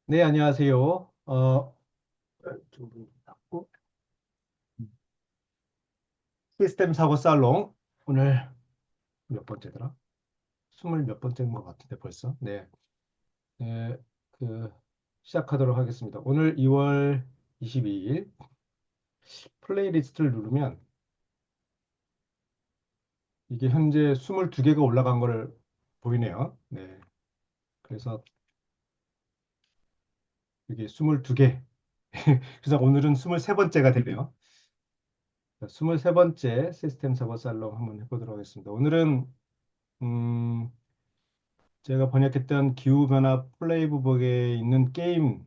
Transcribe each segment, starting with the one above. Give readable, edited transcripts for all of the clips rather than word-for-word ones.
네, 안녕하세요. 좀 닫고. 시스템 사고 살롱. 오늘 몇 번째더라? 스물 몇 번째인 것 같은데 벌써. 네, 네, 그 시작하도록 하겠습니다. 오늘 2월 22일 플레이리스트를 누르면 이게 현재 22개가 올라간 걸 보이네요. 네, 그래서 이게 22개. 그래서 오늘은 23번째가 되네요. 23번째 시스템 사고 살롱 한번 해보도록 하겠습니다. 오늘은 음, 제가 번역했던 기후변화 플레이북에 있는 게임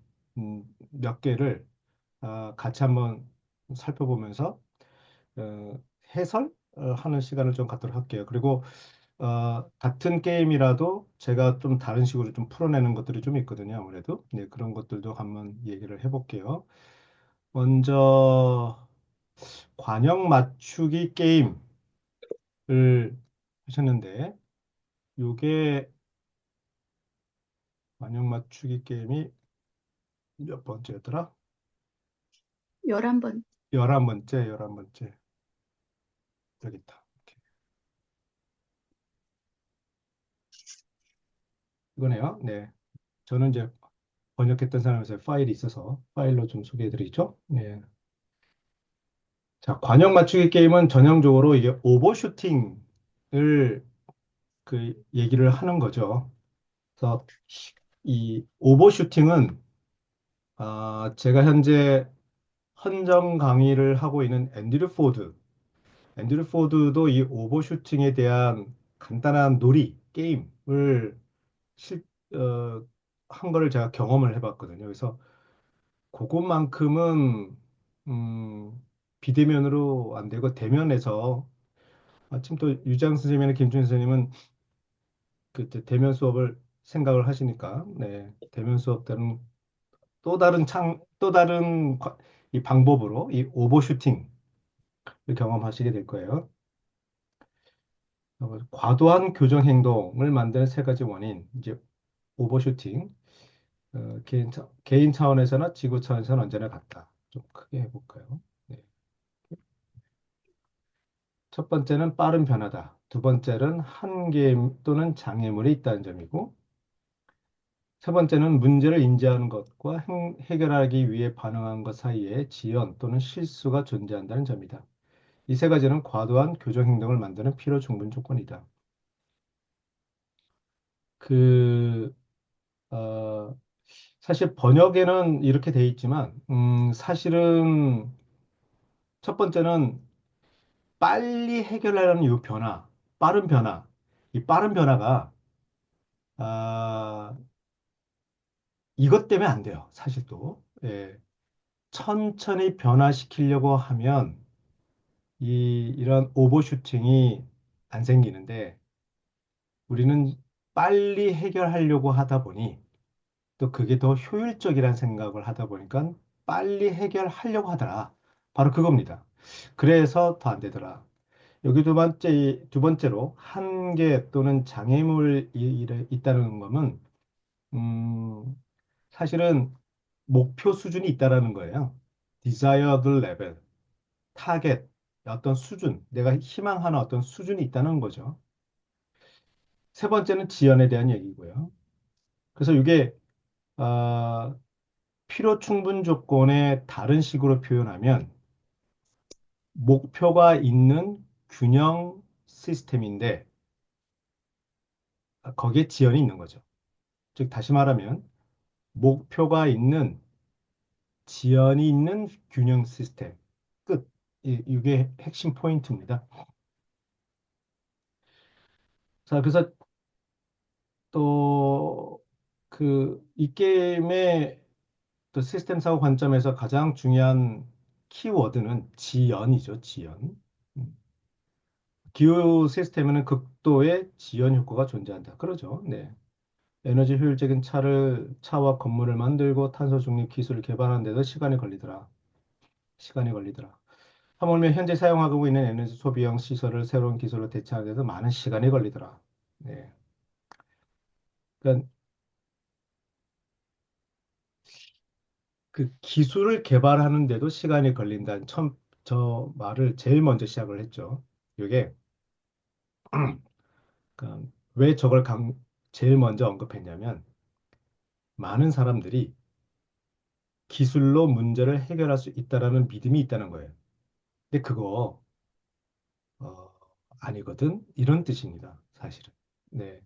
몇 개를 같이 한번 살펴보면서 어, 하는 시간을 좀 갖도록 할게요. 그리고 같은 게임이라도 제가 좀 다른 식으로 좀 풀어내는 것들이 좀 있거든요. 아무래도 네, 그런 것들도 한번 얘기를 해볼게요. 먼저 관역 맞추기 게임을 하셨는데 요게 관역 맞추기 게임이 몇 번째였더라? 11번. 11번째, 11번째. 여기 있다. 이렇게. 이거네요. 네. 저는 이제 번역했던 사람에서 파일이 있어서 파일로 좀 소개해드리죠. 네. 자, 관역 맞추기 게임은 전형적으로 이게 오버슈팅을 그 얘기를 하는 거죠. 그래서 이 오버슈팅은 제가 현재 헌정 강의를 하고 있는 앤드류 포드도 이 오버슈팅에 대한 간단한 놀이, 게임을 실, 어, 한 거를 제가 경험을 해봤거든요. 그래서 그것만큼은 비대면으로 안 되고 대면에서 마침 또 유장 선생님이나 김준 선생님은 그때 대면 수업을 생각을 하시니까 네, 대면 수업 때는 이 방법으로 이 오버슈팅을 경험하시게 될 거예요. 과도한 교정 행동을 만드는 세 가지 원인, 이제 오버슈팅, 개인 차원에서나 지구 차원에서는 언제나 같다. 좀 크게 해볼까요? 네. 첫 번째는 빠른 변화다. 두 번째는 한계 또는 장애물이 있다는 점이고, 세 번째는 문제를 인지하는 것과 해결하기 위해 반응한 것 사이에 지연 또는 실수가 존재한다는 점이다. 이 세 가지는 과도한 교정 행동을 만드는 필요 충분 조건이다. 그, 어, 사실 번역에는 이렇게 돼 있지만, 사실은 첫 번째는 빨리 해결하려는 이 변화, 빠른 변화. 이 빠른 변화가, 아, 이것 때문에 안 돼요. 사실 또. 예. 천천히 변화시키려고 하면, 이런 오버슈팅이 안 생기는데, 우리는 빨리 해결하려고 하다 보니, 또 그게 더 효율적이라는 생각을 하다 보니까, 빨리 해결하려고 하더라. 바로 그겁니다. 그래서 더 안 되더라. 여기 두 번째로 한계 또는 장애물이 있다는 것은 음, 사실은 목표 수준이 있다라는 거예요. desired level, 타겟, 어떤 수준, 내가 희망하는 어떤 수준이 있다는 거죠. 세 번째는 지연에 대한 얘기고요. 그래서 이게 아, 필요 충분 조건의 다른 식으로 표현하면 목표가 있는 균형 시스템인데 거기에 지연이 있는 거죠. 즉 다시 말하면 목표가 있는 지연이 있는 균형 시스템. 끝. 이게 핵심 포인트입니다. 자, 그래서 또 이 게임의 또 시스템 사고 관점에서 가장 중요한 키워드는 지연이죠, 지연. 음. 기후 시스템에는 극도의 지연 효과가 존재한다. 그러죠. 네. 에너지 효율적인 차와 건물을 만들고 탄소 중립 기술을 개발하는 데도 시간이 걸리더라. 시간이 걸리더라. 하물며 현재 사용하고 있는 에너지 소비형 시설을 새로운 기술로 대체하는 데도 많은 시간이 걸리더라. 네. 그러니까 그 기술을 개발하는데도 시간이 걸린다는 저 말을 제일 먼저 시작을 했죠. 이게 왜 저걸 제일 먼저 언급했냐면 많은 사람들이 기술로 문제를 해결할 수 있다라는 믿음이 있다는 거예요. 근데 그거 어, 아니거든 이런 뜻입니다. 사실은. 네.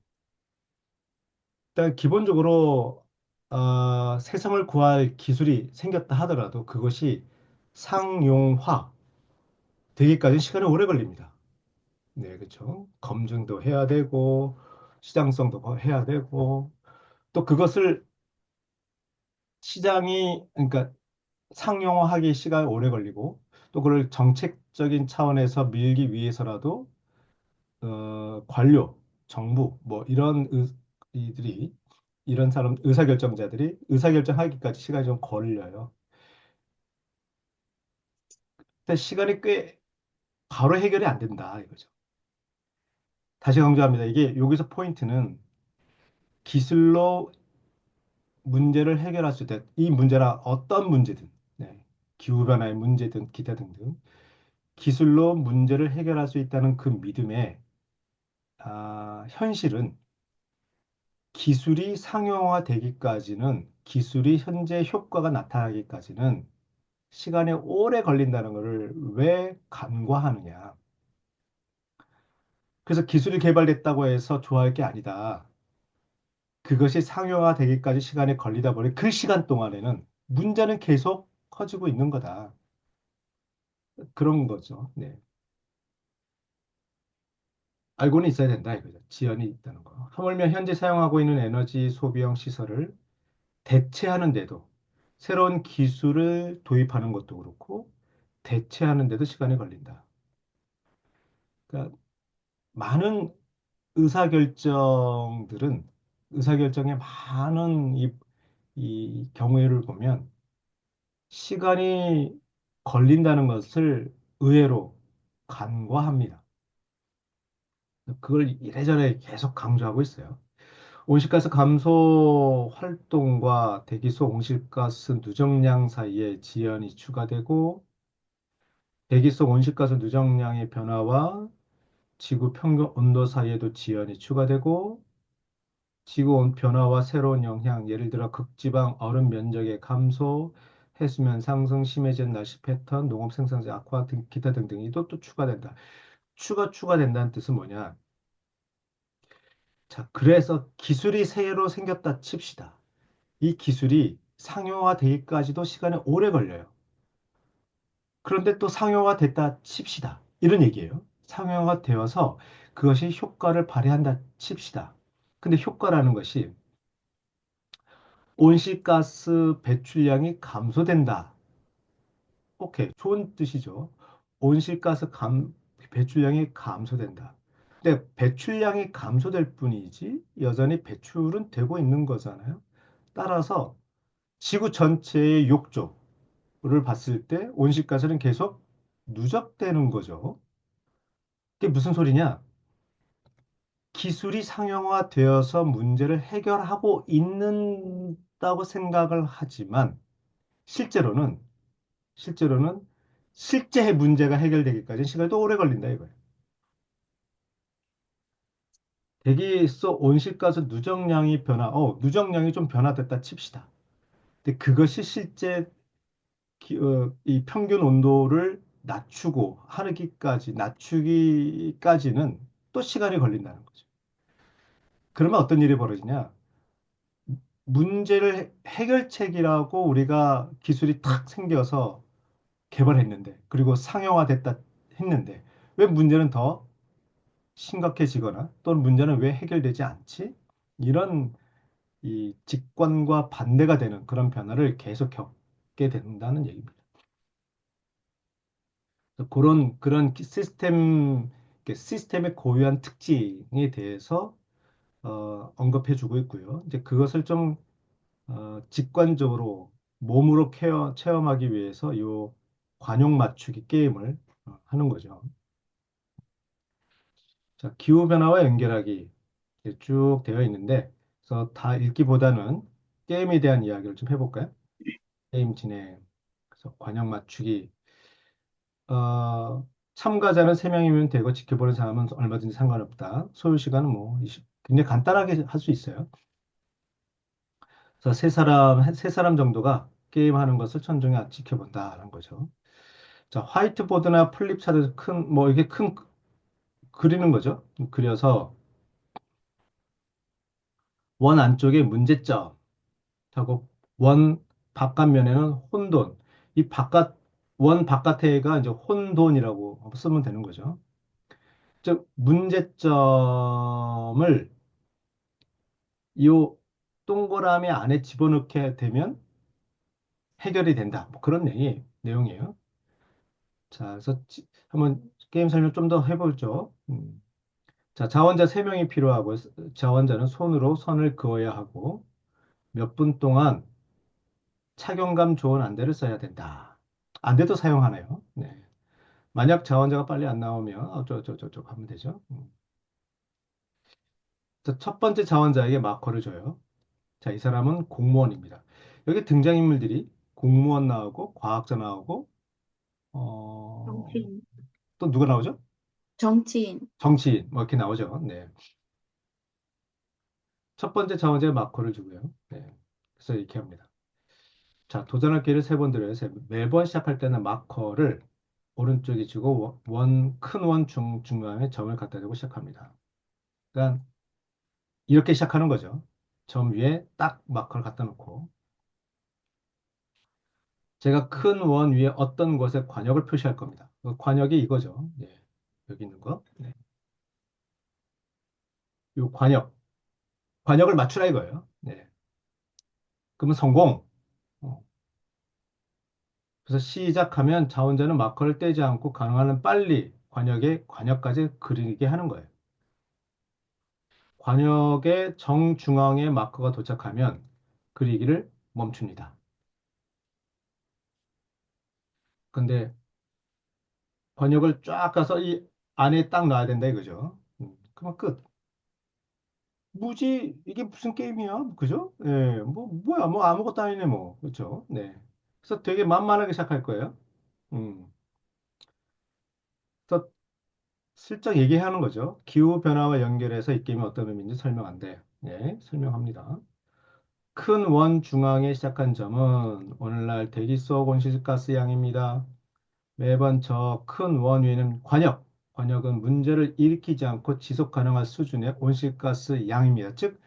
일단 기본적으로 세상을 구할 기술이 생겼다 하더라도 그것이 상용화 되기까지 시간이 오래 걸립니다. 네, 그렇죠. 검증도 해야 되고 시장성도 해야 되고 또 그것을 시장이 그러니까 상용화하기 시간이 오래 걸리고 또 그걸 정책적인 차원에서 밀기 위해서라도 관료, 정부 뭐 이런 이들이 이런 사람 의사결정자들이 의사결정하기까지 시간이 좀 걸려요. 근데 시간이 꽤 바로 해결이 안 된다 이거죠. 다시 강조합니다. 이게 여기서 포인트는 기술로 문제를 해결할 수 있다. 이 문제라 어떤 문제든, 네, 기후변화의 문제든 기타 등등 기술로 문제를 해결할 수 있다는 그 믿음에 현실은 기술이 상용화되기까지는 기술이 현재 효과가 나타나기까지는 시간이 오래 걸린다는 것을 왜 간과하느냐. 그래서 기술이 개발됐다고 해서 좋아할 게 아니다. 그것이 상용화되기까지 시간이 걸리다 보니 그 시간 동안에는 문제는 계속 커지고 있는 거다. 그런 거죠. 네. 알고는 있어야 된다 이거죠. 지연이 있다는 거. 하물며 현재 사용하고 있는 에너지 소비형 시설을 대체하는데도 새로운 기술을 도입하는 것도 그렇고 대체하는데도 시간이 걸린다. 그러니까 많은 의사결정들은 의사결정의 많은 이 경우를 보면 시간이 걸린다는 것을 의외로 간과합니다. 그걸 이래저래 계속 강조하고 있어요. 온실가스 감소 활동과 대기속 온실가스 누적량 사이에 지연이 추가되고 대기속 온실가스 누적량의 변화와 지구 평균 온도 사이에도 지연이 추가되고 지구 변화와 새로운 영향, 예를 들어 극지방 얼음 면적의 감소, 해수면 상승, 심해진 날씨 패턴, 농업 생산자 악화 등 기타 등등이 또 추가된다. 추가된다는 뜻은 뭐냐? 자, 그래서 기술이 새로 생겼다 칩시다. 이 기술이 상용화되기까지도 시간이 오래 걸려요. 그런데 또 상용화됐다 칩시다. 이런 얘기예요. 상용화되어서 그것이 효과를 발휘한다 칩시다. 근데 효과라는 것이 온실가스 배출량이 감소된다. 오케이, 좋은 뜻이죠. 온실가스 배출량이 감소된다. 근데 배출량이 감소될 뿐이지 여전히 배출은 되고 있는 거잖아요. 따라서 지구 전체의 욕조를 봤을 때 온실가스는 계속 누적되는 거죠. 그게 무슨 소리냐? 기술이 상용화되어서 문제를 해결하고 있는다고 생각을 하지만 실제로는 실제로는 실제 문제가 해결되기까지 시간이 또 오래 걸린다 이거예요. 대기 속 온실가스 누적량이 누적량이 좀 변화됐다 칩시다. 근데 그것이 실제 이 평균 온도를 낮추기까지는 또 시간이 걸린다는 거죠. 그러면 어떤 일이 벌어지냐? 문제를 해결책이라고 우리가 기술이 탁 생겨서 개발했는데, 그리고 상용화됐다 했는데, 왜 문제는 더 심각해지거나 또는 문제는 왜 해결되지 않지? 이런 이 직관과 반대가 되는 그런 변화를 계속 겪게 된다는 얘기입니다. 그런 시스템의 고유한 특징에 대해서 언급해주고 있고요. 이제 그것을 좀 직관적으로 몸으로 체험하기 위해서 요 관용 맞추기 게임을 하는 거죠. 자, 기후변화와 연결하기 이렇게 쭉 되어 있는데, 그래서 다 읽기보다는 게임에 대한 이야기를 좀 해볼까요? 게임 진행, 그래서 관역 맞추기. 참가자는 3명이면 되고 지켜보는 사람은 얼마든지 상관없다. 소요 시간은 뭐 굉장히 간단하게 할 수 있어요. 그래서 세 사람 정도가 게임하는 것을 천정해 지켜본다라는 거죠. 자, 화이트보드나 플립차트 뭐 이게 그리는 거죠. 그려서 원 안쪽에 문제점 하고 원 바깥면에는 혼돈. 이 원 바깥에가 이제 혼돈이라고 쓰면 되는 거죠. 즉, 문제점을 이 동그라미 안에 집어넣게 되면 해결이 된다. 뭐 그런 내용이에요. 자, 그래서 한번 게임 설명 좀 더 해보죠. 자, 자원자 3명이 필요하고, 자원자는 손으로 선을 그어야 하고, 몇 분 동안 착용감 좋은 안대를 써야 된다. 안대도 사용하네요. 네. 만약 자원자가 빨리 안 나오면 어쩌고저쩌고 하면 되죠. 자, 첫 번째 자원자에게 마커를 줘요. 자, 이 사람은 공무원입니다. 여기 등장인물들이 공무원 나오고 과학자 나오고 어, 정치인, 또 누가 나오죠? 정치인, 정치인 뭐 이렇게 나오죠. 네. 첫 번째 자원자에 마커를 주고요. 네. 그래서 이렇게 합니다. 자, 도전할 기회를 3번 드려요. 매번 시작할 때는 마커를 오른쪽에 주고 큰 원 중앙에 점을 갖다 대고 시작합니다. 그러니까 이렇게 시작하는 거죠. 점 위에 딱 마커를 갖다 놓고 제가 큰 원 위에 어떤 것에 관역을 표시할 겁니다. 그 관역이 이거죠. 네. 여기 있는 거. 네. 이 관역을 맞추라 이거예요. 네. 그러면 성공. 어. 그래서 시작하면 자원자는 마커를 떼지 않고 가능한 한 빨리 관역까지 그리게 하는 거예요. 관역의 정중앙에 마커가 도착하면 그리기를 멈춥니다. 근데 관역을 쫙 가서 이 안에 딱 놔야 된다 이거죠. 그러면 끝. 뭐지? 이게 무슨 게임이야? 그죠? 예, 뭐, 뭐야? 뭐 아무것도 아니네, 뭐. 그렇죠? 네. 그래서 되게 만만하게 시작할 거예요. 음. 그래서 슬쩍 얘기하는 거죠. 기후변화와 연결해서 이 게임이 어떤 의미인지 설명한대. 예, 설명합니다. 큰 원 중앙에 시작한 점은 오늘날 대기 속 온실가스 양입니다. 매번 저 큰 원 위에는 관역은 문제를 일으키지 않고 지속 가능한 수준의 온실가스 양입니다. 즉,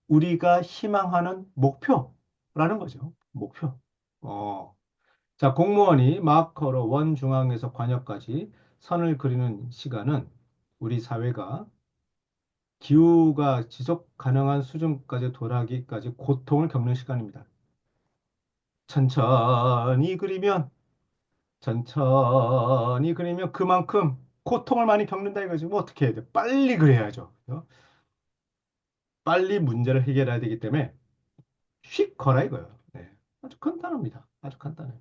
우리가 희망하는 목표라는 거죠. 목표. 어. 자, 공무원이 마커로 원 중앙에서 관역까지 선을 그리는 시간은 우리 사회가 기후가 지속 가능한 수준까지 도달하기까지 고통을 겪는 시간입니다. 천천히 그리면, 천천히 그리면 그만큼 고통을 많이 겪는다 이거지. 뭐 어떻게 해야 돼? 빨리 그래야죠. 빨리 문제를 해결해야 되기 때문에 휙 거라 이거예요. 네. 아주 간단합니다. 아주 간단해요.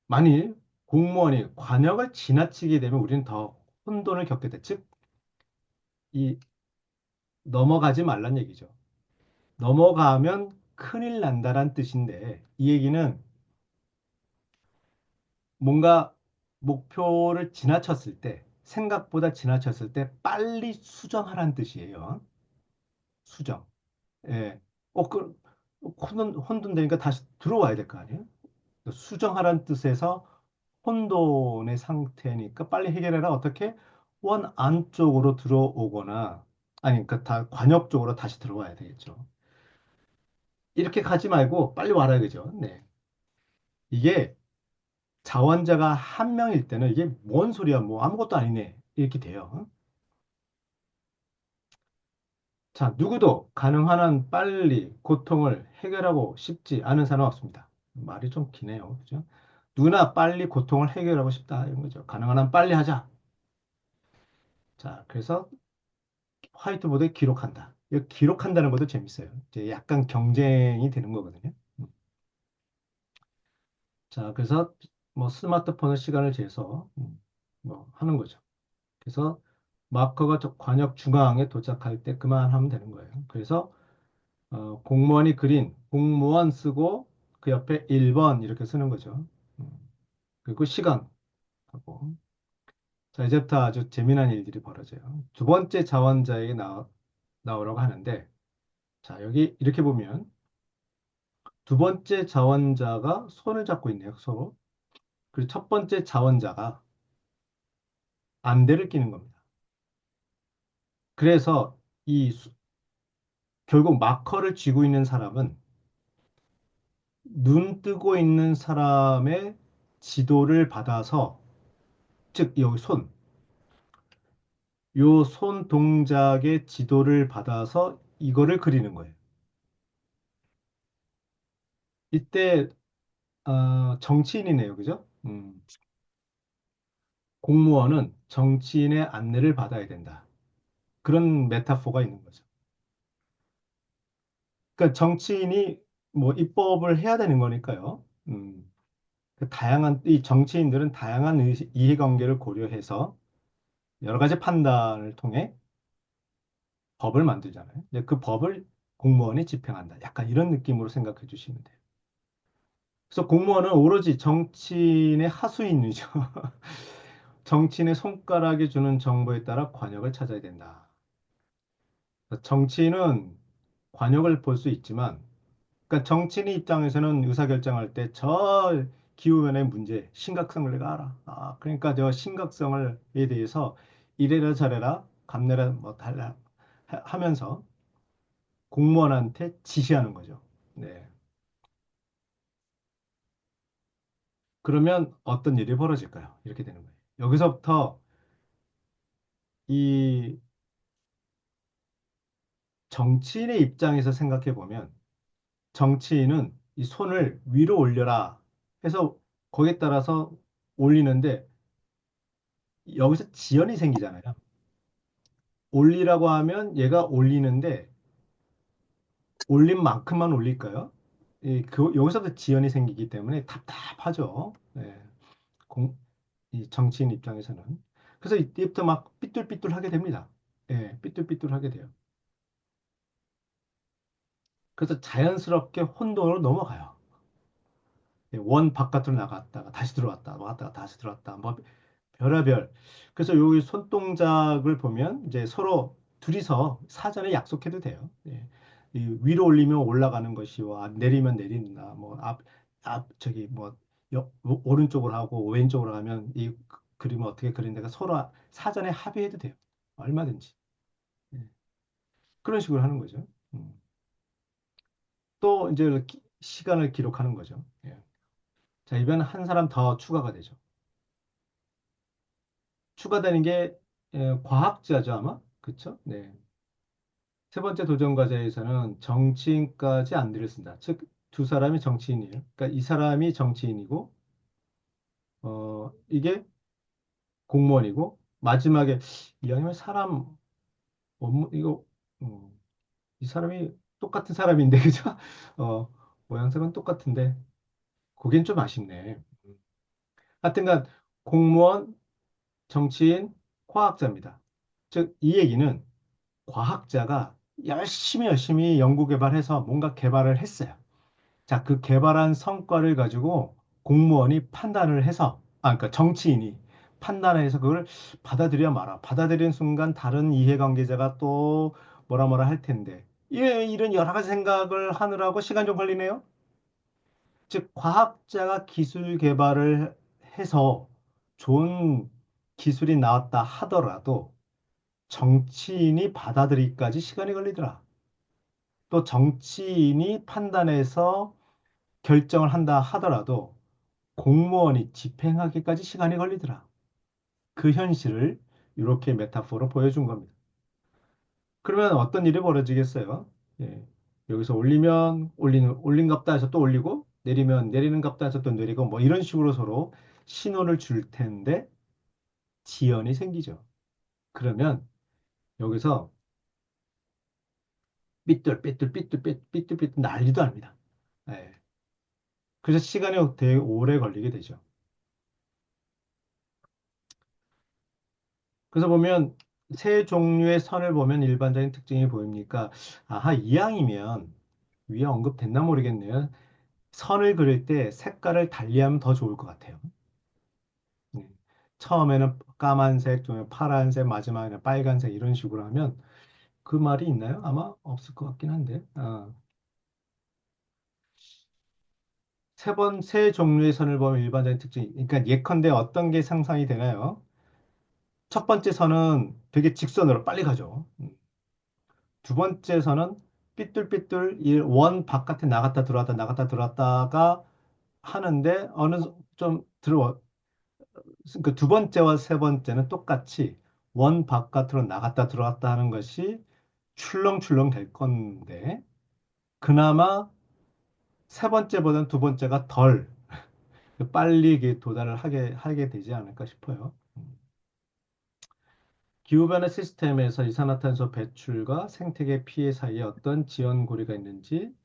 만일 공무원이 관역을 지나치게 되면 우리는 더 혼돈을 겪게 돼. 즉, 이 넘어가지 말란 얘기죠. 넘어가면 큰일 난다란 뜻인데 이 얘기는 뭔가 목표를 지나쳤을 때, 생각보다 지나쳤을 때 빨리 수정하라는 뜻이에요. 수정. 예. 혼돈되니까 다시 들어와야 될 거 아니에요? 수정하라는 뜻에서 혼돈의 상태니까 빨리 해결해라. 어떻게? 원 안쪽으로 들어오거나, 아니, 그러니까 다 관역 쪽으로 다시 들어와야 되겠죠. 이렇게 가지 말고 빨리 와라, 그죠? 네. 이게 자원자가 한 명일 때는 이게 뭔 소리야, 뭐 아무것도 아니네. 이렇게 돼요. 자, 누구도 가능한 한 빨리 고통을 해결하고 싶지 않은 사람은 없습니다. 말이 좀 기네요. 그죠? 누구나 빨리 고통을 해결하고 싶다. 이런 거죠. 가능한 한 빨리 하자. 자, 그래서 화이트보드에 기록한다. 이 기록한다는 것도 재밌어요. 이제 약간 경쟁이 되는 거거든요. 자, 그래서 뭐 스마트폰을 시간을 재서 뭐 하는 거죠. 그래서 마커가 저 관역 중앙에 도착할 때 그만하면 되는 거예요. 그래서 공무원이 그린 공무원 쓰고 그 옆에 1번 이렇게 쓰는 거죠. 음, 그리고 시간 하고. 자, 이제부터 아주 재미난 일들이 벌어져요. 두 번째 자원자에게 나오라고 하는데, 자, 여기 이렇게 보면 두 번째 자원자가 손을 잡고 있네요, 서로. 그리고 첫 번째 자원자가 안대를 끼는 겁니다. 그래서 결국 마커를 쥐고 있는 사람은 눈 뜨고 있는 사람의 지도를 받아서, 즉, 여기 요 손 동작의 지도를 받아서 이거를 그리는 거예요. 이때 정치인이네요, 그죠? 공무원은 정치인의 안내를 받아야 된다. 그런 메타포가 있는 거죠. 그러니까 정치인이 뭐 입법을 해야 되는 거니까요. 그 다양한 이 정치인들은 다양한 이해관계를 고려해서 여러 가지 판단을 통해 법을 만들잖아요. 이제 그 법을 공무원이 집행한다. 약간 이런 느낌으로 생각해 주시면 돼요. 그래서 공무원은 오로지 정치인의 하수인이죠. 정치인의 손가락이 주는 정보에 따라 관역을 찾아야 된다. 정치인은 관역을 볼 수 있지만, 그러니까 정치인 입장에서는 의사결정할 때 저 기후변화의 문제, 심각성을 내가 알아. 그러니까 저 심각성에 대해서 이래라 저래라, 감내라 뭐 달라 하면서 공무원한테 지시하는 거죠. 네. 그러면 어떤 일이 벌어질까요? 이렇게 되는 거예요. 여기서부터 이 정치인의 입장에서 생각해 보면 정치인은 이 손을 위로 올려라 해서 거기에 따라서 올리는데 여기서 지연이 생기잖아요. 올리라고 하면 얘가 올리는데 올린 만큼만 올릴까요? 여기서부터 지연이 생기기 때문에 답답하죠. 네. 공, 이 정치인 입장에서는. 그래서 이때부터 막 삐뚤삐뚤하게 됩니다. 예, 삐뚤삐뚤하게 돼요. 그래서 자연스럽게 혼돈으로 넘어가요. 예, 원 바깥으로 나갔다가 다시 들어왔다, 나갔다가 다시 들어왔다. 뭐 별의별. 그래서 여기 손동작을 보면 이제 서로 둘이서 사전에 약속해도 돼요. 예. 이 위로 올리면 올라가는 것이와 내리면 내린다. 뭐 저기 뭐 오른쪽으로 하고 왼쪽으로 하면 이 그림을 어떻게 그린다가 서로 사전에 합의해도 돼요. 얼마든지. 예. 그런 식으로 하는 거죠. 또 이제 시간을 기록하는 거죠. 예. 자, 이번엔 한 사람 더 추가가 되죠. 추가되는 게 과학자죠, 아마? 그쵸? 네. 세 번째 도전 과제에서는 정치인까지 안대를 쓴다. 즉, 두 사람이 정치인이에요. 그러니까 이 사람이 정치인이고, 이게 공무원이고, 마지막에 이왕이면 사람, 이거, 음, 이 사람이 똑같은 사람인데, 그죠? 어, 모양새는 똑같은데, 그겐 좀 아쉽네. 하여튼간, 공무원, 정치인, 과학자입니다. 즉, 이 얘기는 과학자가 열심히 연구 개발해서 뭔가 개발을 했어요. 자, 그 개발한 성과를 가지고 공무원이 판단을 해서, 그러니까 정치인이 판단을 해서 그걸 받아들여 말아. 받아들이는 순간 다른 이해관계자가 또 뭐라 할 텐데. 이런 여러 가지 생각을 하느라고 시간 좀 걸리네요. 즉, 과학자가 기술 개발을 해서 좋은 기술이 나왔다 하더라도 정치인이 받아들이기까지 시간이 걸리더라. 또 정치인이 판단해서 결정을 한다 하더라도 공무원이 집행하기까지 시간이 걸리더라. 그 현실을 이렇게 메타포로 보여준 겁니다. 그러면 어떤 일이 벌어지겠어요? 예. 여기서 올린갑다 해서 또 올리고, 내리면 내리는갑다 해서 또 내리고, 뭐 이런 식으로 서로 신호를 줄 텐데 지연이 생기죠. 그러면 여기서 삐뚤삐뚤 난리도 아닙니다. 예. 그래서 시간이 되게 오래 걸리게 되죠. 그래서 보면 세 종류의 선을 보면 일반적인 특징이 보입니까? 아하, 이왕이면 위에 언급됐나 모르겠네요. 선을 그릴 때 색깔을 달리하면 더 좋을 것 같아요. 네. 처음에는 까만색, 좀 파란색, 마지막에는 빨간색 이런 식으로 하면 그 말이 있나요? 아마 없을 것 같긴 한데. 세 종류의 선을 보면 일반적인 특징이, 그러니까 예컨대 어떤 게 상상이 되나요? 첫 번째 선은 되게 직선으로 빨리 가죠. 두 번째 선은 삐뚤삐뚤 이 원 바깥에 나갔다 들어왔다 나갔다 들어왔다가 하는데 좀 들어 그러니까 두 번째와 세 번째는 똑같이 원 바깥으로 나갔다 들어왔다 하는 것이 출렁출렁 될 건데 그나마 세 번째보다는 두 번째가 덜 빨리 이게 도달을 하게 되지 않을까 싶어요. 기후변화 시스템에서 이산화탄소 배출과 생태계 피해 사이에 어떤 지연고리가 있는지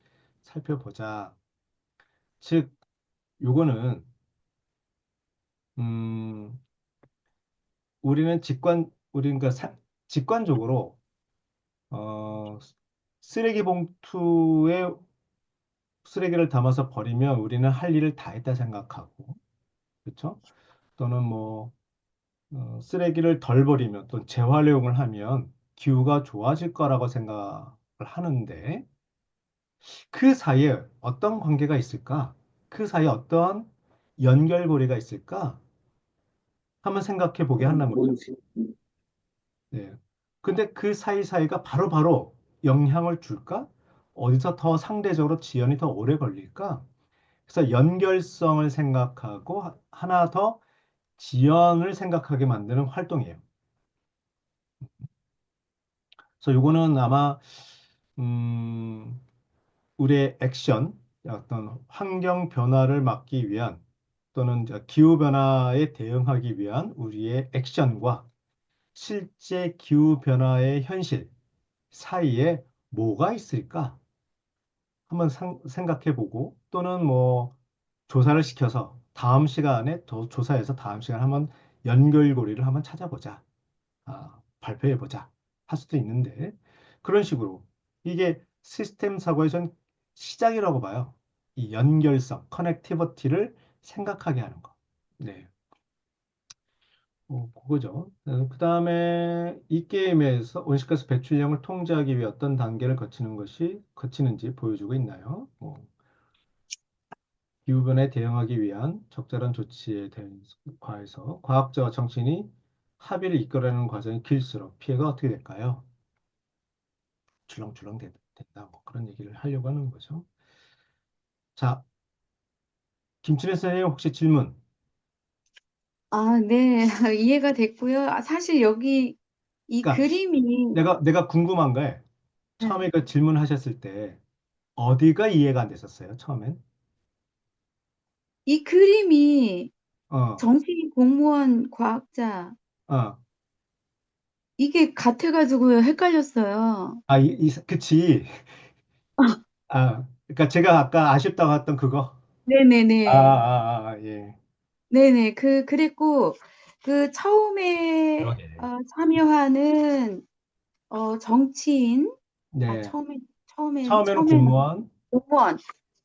살펴보자. 즉, 요거는 음, 우리는 직관적으로 어, 쓰레기 봉투에 쓰레기를 담아서 버리면 우리는 할 일을 다 했다 생각하고, 그렇죠? 또는 뭐 쓰레기를 덜 버리면 또 재활용을 하면 기후가 좋아질 거라고 생각을 하는데 그 사이에 어떤 관계가 있을까? 그 사이에 어떤 연결고리가 있을까? 한번 생각해 보게 한다면 뭔지. 네. 근데 그 사이사이가 바로바로 영향을 줄까? 어디서 더 상대적으로 지연이 더 오래 걸릴까? 그래서 연결성을 생각하고 하나 더 지연을 생각하게 만드는 활동이에요. 그래서 이거는 아마 음, 우리의 액션, 어떤 환경 변화를 막기 위한 또는 기후 변화에 대응하기 위한 우리의 액션과 실제 기후 변화의 현실 사이에 뭐가 있을까? 한번 생각해 보고 또는 뭐 조사를 시켜서 다음 시간에 더 조사해서 다음 시간에 한번 연결고리를 한번 찾아보자. 발표해 보자. 할 수도 있는데 그런 식으로 이게 시스템 사고의 전 시작이라고 봐요. 이 연결성, 커넥티비티를 생각하게 하는 거. 네. 그거죠. 그 다음에 이 게임에서 온실가스 배출량을 통제하기 위해 어떤 단계를 거치는지 보여주고 있나요? 기후변화에 대응하기 위한 적절한 조치에 과해서 과학자와 정치인이 합의를 이끌어내는 과정이 길수록 피해가 어떻게 될까요? 출렁출렁 된다. 뭐 그런 얘기를 하려고 하는 거죠. 자, 김진애 선생님 혹시 질문? 아, 네. 이해가 됐고요. 사실 여기 이 그러니까 그림이, 내가 궁금한 거에 네. 처음에 그 질문하셨을 때 어디가 이해가 안 됐었어요? 처음엔? 이 그림이 어, 정치 공무원 과학자, 어. 이게 같아가지고 헷갈렸어요. 그치. 그러니까 제가 아까 아쉽다고 했던 그거. 네네네. 예. 네네. 그랬고, 그 처음에 그러게. 참여하는 정치인, 네. 처음에는 처음에는 공무원. 공무원.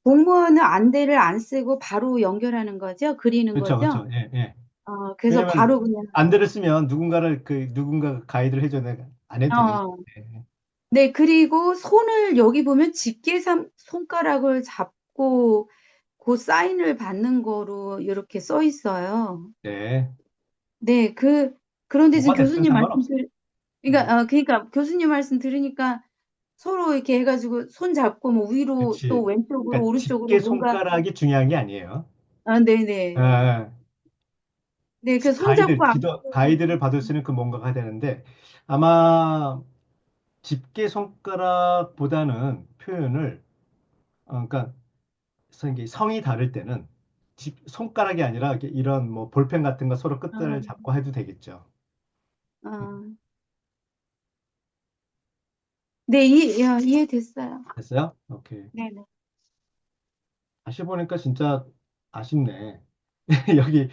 공무원은 안대를 안 쓰고 바로 연결하는 거죠? 그리는 그렇죠, 거죠? 그렇죠. 예, 예. 그래서 왜냐면 바로 그냥, 안대를 쓰면 누군가가 가이드를 해줘야 안 해도 되니까. 어, 예. 네, 그리고 손을 여기 보면 손가락을 잡고 그 사인을 받는 거로 이렇게 써 있어요. 네. 네, 그런데 지금 뭐가 됐든 상관없어. 음, 그러니까 교수님 말씀 들으니까 서로 이렇게 해가지고 손 잡고 뭐 위로 또 그렇지. 왼쪽으로 그러니까 오른쪽으로 집게 뭔가, 손가락이 중요한 게 아니에요. 예, 네네. 예. 네, 그 손 잡고 안 가이드를 보면, 받을 수 있는 그 뭔가가 되는데 아마 집게 손가락보다는 표현을 그러니까 이게 성이 다를 때는 손가락이 아니라 이렇게 이런 뭐 볼펜 같은 거 서로 끝을 어, 잡고 해도 되겠죠. 음, 어, 네, 이해됐어요. 됐어요? 오케이. 네네. 다시 보니까 진짜 아쉽네. 여기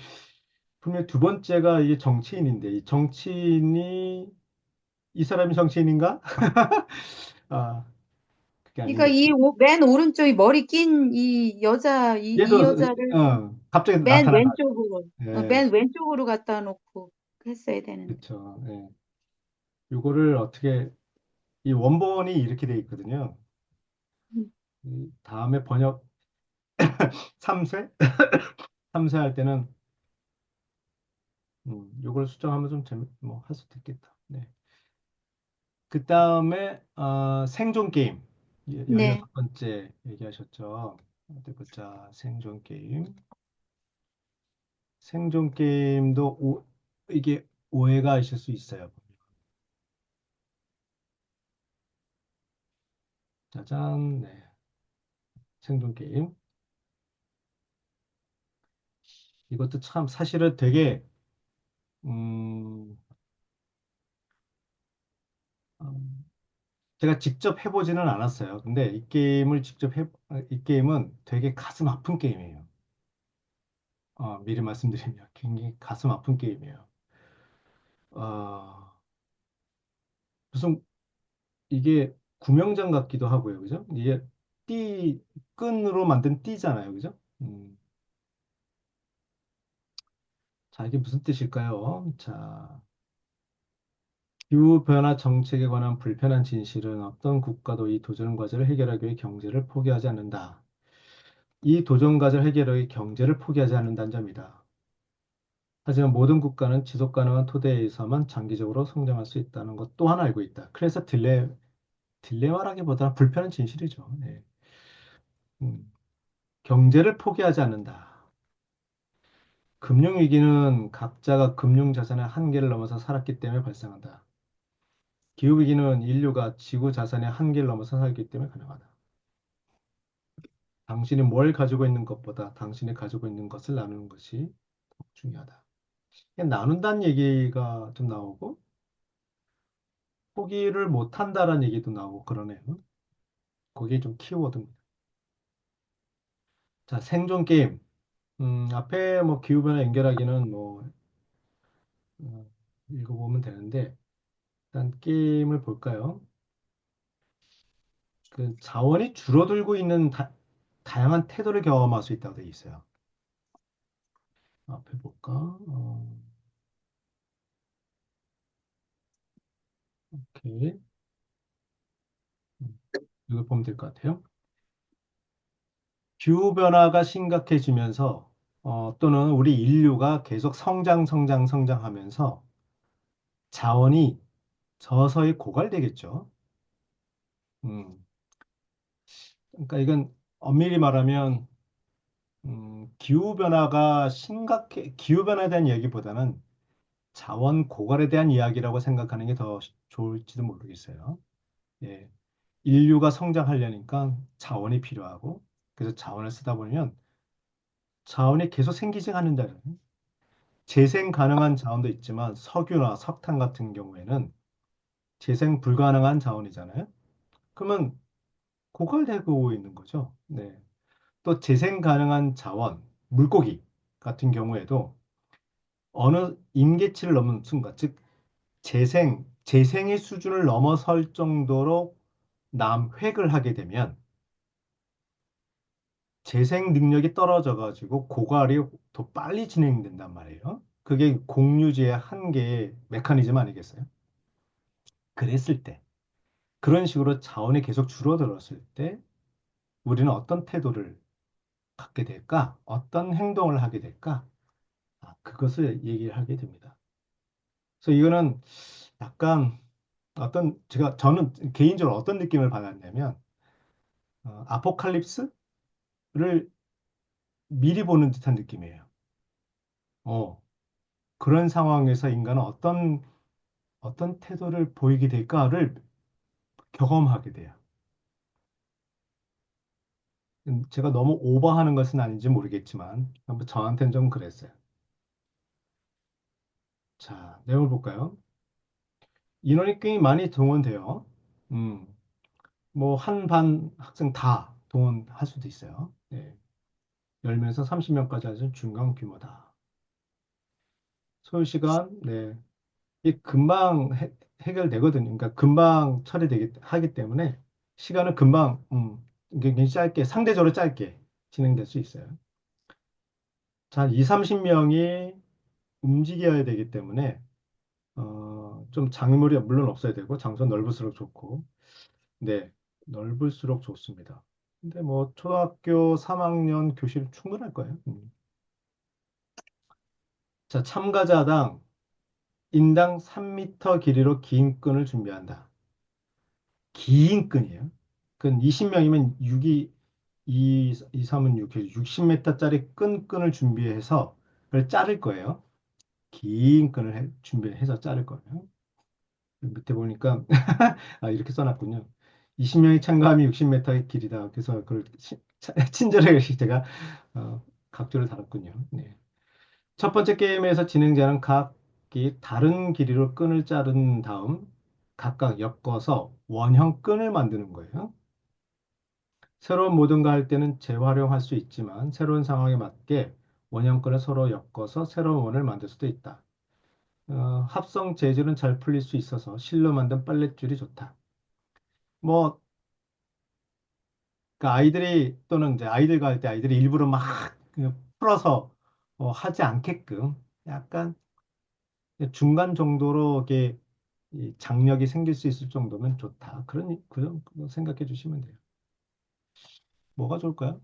분명 두 번째가 이게 정치인인데 이 정치인이 이 사람이 정치인인가? 아, 게 그러니까 아닌데 맨 오른쪽이 머리 낀 이 여자, 이 얘도 여자를 갑자기 맨 나타나가지고 왼쪽으로, 예, 맨 왼쪽으로 갖다 놓고 했어야 되는데. 그렇죠. 예. 요거를 어떻게 이 원본이 이렇게 돼 있거든요. 음, 이 다음에 번역 3쇄 3쇄 할 때는 요걸 수정하면 좀 재미 뭐할 수도 있겠다. 네. 그 다음에 생존 게임 16 네, 번째 얘기하셨죠. 어디 보자. 생존 게임. 생존 게임도 이게 오해가 있을 수 있어요. 짜잔. 네. 생존 게임. 이것도 참 사실은 되게 음, 음, 제가 직접 해보지는 않았어요. 근데 이 게임은 되게 가슴 아픈 게임이에요. 미리 말씀드리면 굉장히 가슴 아픈 게임이에요. 어, 무슨 이게 구명장 같기도 하고요, 그죠? 이게 끈으로 만든 띠잖아요, 그죠? 자, 이게 무슨 뜻일까요? 자, 기후변화 정책에 관한 불편한 진실은 어떤 국가도 이 도전 과제를 해결하기 위해 경제를 포기하지 않는다. 이 도전 과제를 해결하기 위해 경제를 포기하지 않는다는 점이다. 하지만 모든 국가는 지속 가능한 토대에서만 장기적으로 성장할 수 있다는 것 또한 알고 있다. 그래서 딜레마라기보다는 불편한 진실이죠. 네. 음, 경제를 포기하지 않는다. 금융위기는 각자가 금융자산의 한계를 넘어서 살았기 때문에 발생한다. 기후위기는 인류가 지구 자산의 한계를 넘어서 살기 때문에 가능하다. 당신이 뭘 가지고 있는 것보다 당신이 가지고 있는 것을 나누는 것이 더 중요하다. 그냥 나눈다는 얘기가 좀 나오고, 포기를 못 한다라는 얘기도 나오고 그러네요. 그게 좀 키워드입니다. 자, 생존 게임. 앞에 뭐 기후변화 연결하기는 뭐, 어, 읽어보면 되는데, 일단 게임을 볼까요? 그 자원이 줄어들고 있는 다양한 태도를 경험할 수 있다고 되어 있어요. 앞에 볼까? 오케이. 이걸 보면 될 것 같아요. 기후변화가 심각해지면서, 또는 우리 인류가 계속 성장하면서 자원이 서서히 고갈되겠죠. 음, 그러니까 이건 엄밀히 말하면, 기후변화에 대한 얘기보다는 자원 고갈에 대한 이야기라고 생각하는 게 더 좋을지도 모르겠어요. 예. 인류가 성장하려니까 자원이 필요하고, 그래서 자원을 쓰다 보면 자원이 계속 생기지 않는다. 재생 가능한 자원도 있지만 석유나 석탄 같은 경우에는 재생 불가능한 자원이잖아요. 그러면 고갈되고 있는 거죠. 네. 또 재생 가능한 자원, 물고기 같은 경우에도 어느 임계치를 넘는 순간, 즉 재생의 수준을 넘어설 정도로 남획을 하게 되면 재생 능력이 떨어져 가지고 고갈이 더 빨리 진행된단 말이에요. 그게 공유지의 한계의 메커니즘 아니겠어요? 그랬을 때, 그런 식으로 자원이 계속 줄어들었을 때 우리는 어떤 태도를 갖게 될까? 어떤 행동을 하게 될까? 그것을 얘기를 하게 됩니다. 그래서 이거는 약간 저는 개인적으로 어떤 느낌을 받았냐면, 아포칼립스를 미리 보는 듯한 느낌이에요. 어, 그런 상황에서 인간은 어떤 태도를 보이게 될까를 경험하게 돼요. 제가 너무 오버하는 것은 아닌지 모르겠지만, 한번 저한테는 좀 그랬어요. 자, 내용을 볼까요? 인원이 꽤 많이 동원돼요. 음, 뭐, 한 반 학생 다 동원할 수도 있어요. 네. 10명에서 30명까지 아주 중간 규모다. 소요 시간, 네. 이 금방 해결되거든요. 그러니까 금방 하기 때문에 시간은 금방, 굉장히 짧게, 상대적으로 짧게 진행될 수 있어요. 자, 2, 30명이 움직여야 되기 때문에, 좀 장애물이 물론 없어야 되고, 장소 넓을수록 좋고, 네, 넓을수록 좋습니다. 근데 뭐, 초등학교 3학년 교실 충분할 거예요. 자, 참가자당 인당 3m 길이로 긴 끈을 준비한다. 긴 끈이에요. 끈 20명이면 6이 2, 3은 6, 60m짜리 끈을 준비해서 그걸 자를 거예요. 긴 끈을 준비해서 자를 거예요. 밑에 보니까 아, 이렇게 써놨군요. 20명이 참가하면 60m의 길이다. 그래서 그걸 친절하게 제가 각조를 달았군요. 네. 첫 번째 게임에서 진행자는 각기 다른 길이로 끈을 자른 다음 각각 엮어서 원형 끈을 만드는 거예요. 새로운 모든가 할 때는 재활용할 수 있지만 새로운 상황에 맞게 원형 끈을 서로 엮어서 새로운 원을 만들 수도 있다. 합성 재질은 잘 풀릴 수 있어서 실로 만든 빨랫줄이 좋다. 뭐, 그 아이들이 또는 이제 아이들과 할 때 아이들이 일부러 막 그냥 풀어서 하지 않게끔 약간 중간 정도로 이게 이 장력이 생길 수 있을 정도면 좋다. 그런 생각해 주시면 돼요. 뭐가 좋을까요?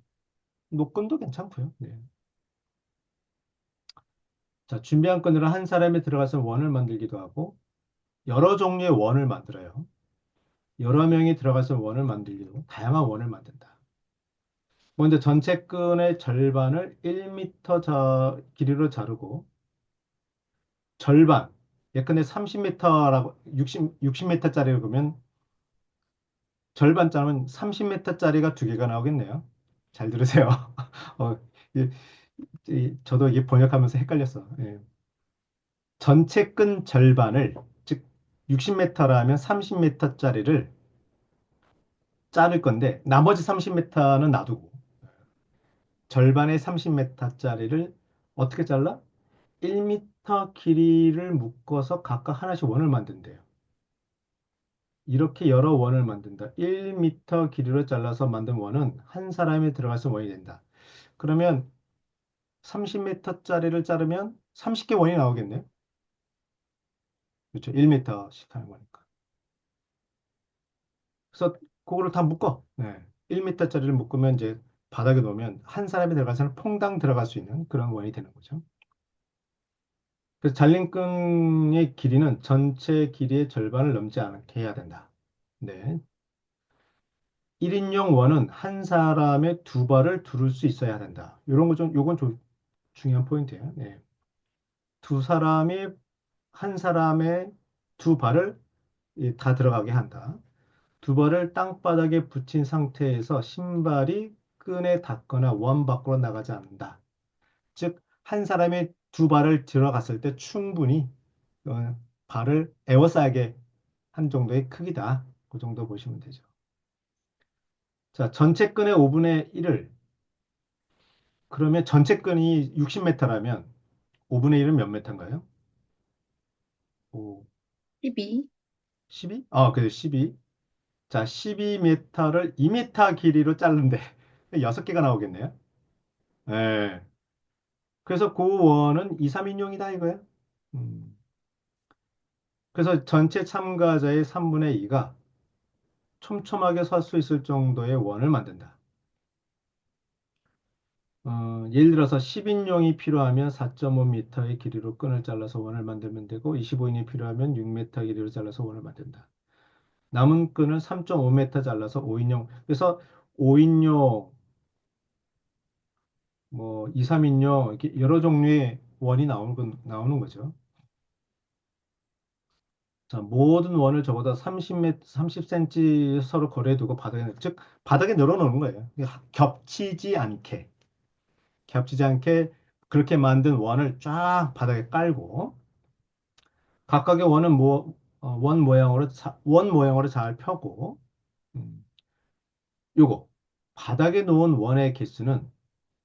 노끈도 괜찮고요. 네. 자, 준비한 끈으로 한 사람이 들어가서 원을 만들기도 하고 여러 종류의 원을 만들어요. 여러 명이 들어가서 원을 만들기도 하고 다양한 원을 만든다. 먼저 전체 끈의 절반을 1m 길이로 자르고 절반, 예컨대 30m라고 60m짜리를 그러면 절반 자르면 30m짜리가 두 개가 나오겠네요. 잘 들으세요. 어, 이- 저도 이게 번역하면서 헷갈렸어. 예. 전체 끈 절반을, 즉 60m라면 30m짜리를 자를 건데, 나머지 30m는 놔두고, 절반의 30m짜리를 어떻게 잘라? 1m 길이를 묶어서 각각 하나씩 원을 만든대요. 이렇게 여러 원을 만든다. 1m 길이로 잘라서 만든 원은 한 사람이 들어가서 원이 된다. 그러면 30m짜리를 자르면 30개 원이 나오겠네요. 그렇죠. 1m씩 하는 거니까. 그래서 그거를 다 묶어. 네. 1m짜리를 묶으면 이제 바닥에 놓으면 한 사람이 들어가서는 퐁당 들어갈 수 있는 그런 원이 되는 거죠. 그래서 잘린 끈의 길이는 전체 길이의 절반을 넘지 않게 해야 된다. 네. 1인용 원은 한 사람의 두 발을 두를 수 있어야 된다. 이런 거 좀, 요건 좀 중요한 포인트예요. 네. 두 사람이 한 사람의 두 발을 다 들어가게 한다. 두 발을 땅바닥에 붙인 상태에서 신발이 끈에 닿거나 원 밖으로 나가지 않는다. 즉, 한 사람이 두 발을 들어갔을 때 충분히 발을 에워싸게 한 정도의 크기다. 그 정도 보시면 되죠. 자, 전체 끈의 5분의 1을 그러면 전체 끈이 60m라면 5분의 1은 몇 메타인가요? 오, 12. 12? 그래, 12. 자, 12m를 2m 길이로 자른데 6개가 나오겠네요. 예. 그래서 그 원은 2, 3인용이다 이거예요. 음. 그래서 전체 참가자의 3분의 2가 촘촘하게 설 수 있을 정도의 원을 만든다. 예를 들어서 10인용이 필요하면 4.5m의 길이로 끈을 잘라서 원을 만들면 되고 25인이 필요하면 6m 길이로 잘라서 원을 만든다. 남은 끈을 3.5m 잘라서 5인용. 그래서 5인용, 뭐 2, 3인용 이렇게 여러 종류의 원이 나오는 거죠. 자, 모든 원을 적어도 30cm 서로 거리에 두고 즉 바닥에 늘어놓는 거예요. 겹치지 않게 그렇게 만든 원을 쫙 바닥에 깔고 각각의 원 모양으로 잘 펴고 음, 요거 바닥에 놓은 원의 개수는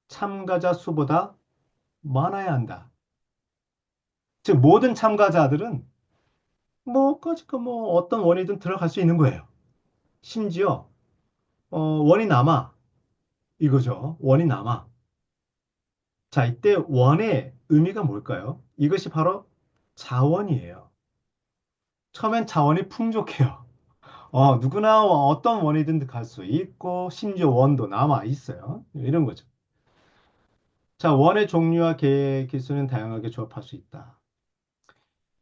참가자 수보다 많아야 한다. 즉 모든 참가자들은 뭐 어떤 원이든 들어갈 수 있는 거예요. 심지어 원이 남아. 이거죠. 원이 남아. 자, 이때 원의 의미가 뭘까요? 이것이 바로 자원이에요. 처음엔 자원이 풍족해요. 누구나 어떤 원이든 갈 수 있고, 심지어 원도 남아 있어요. 이런 거죠. 자, 원의 종류와 개수는 다양하게 조합할 수 있다.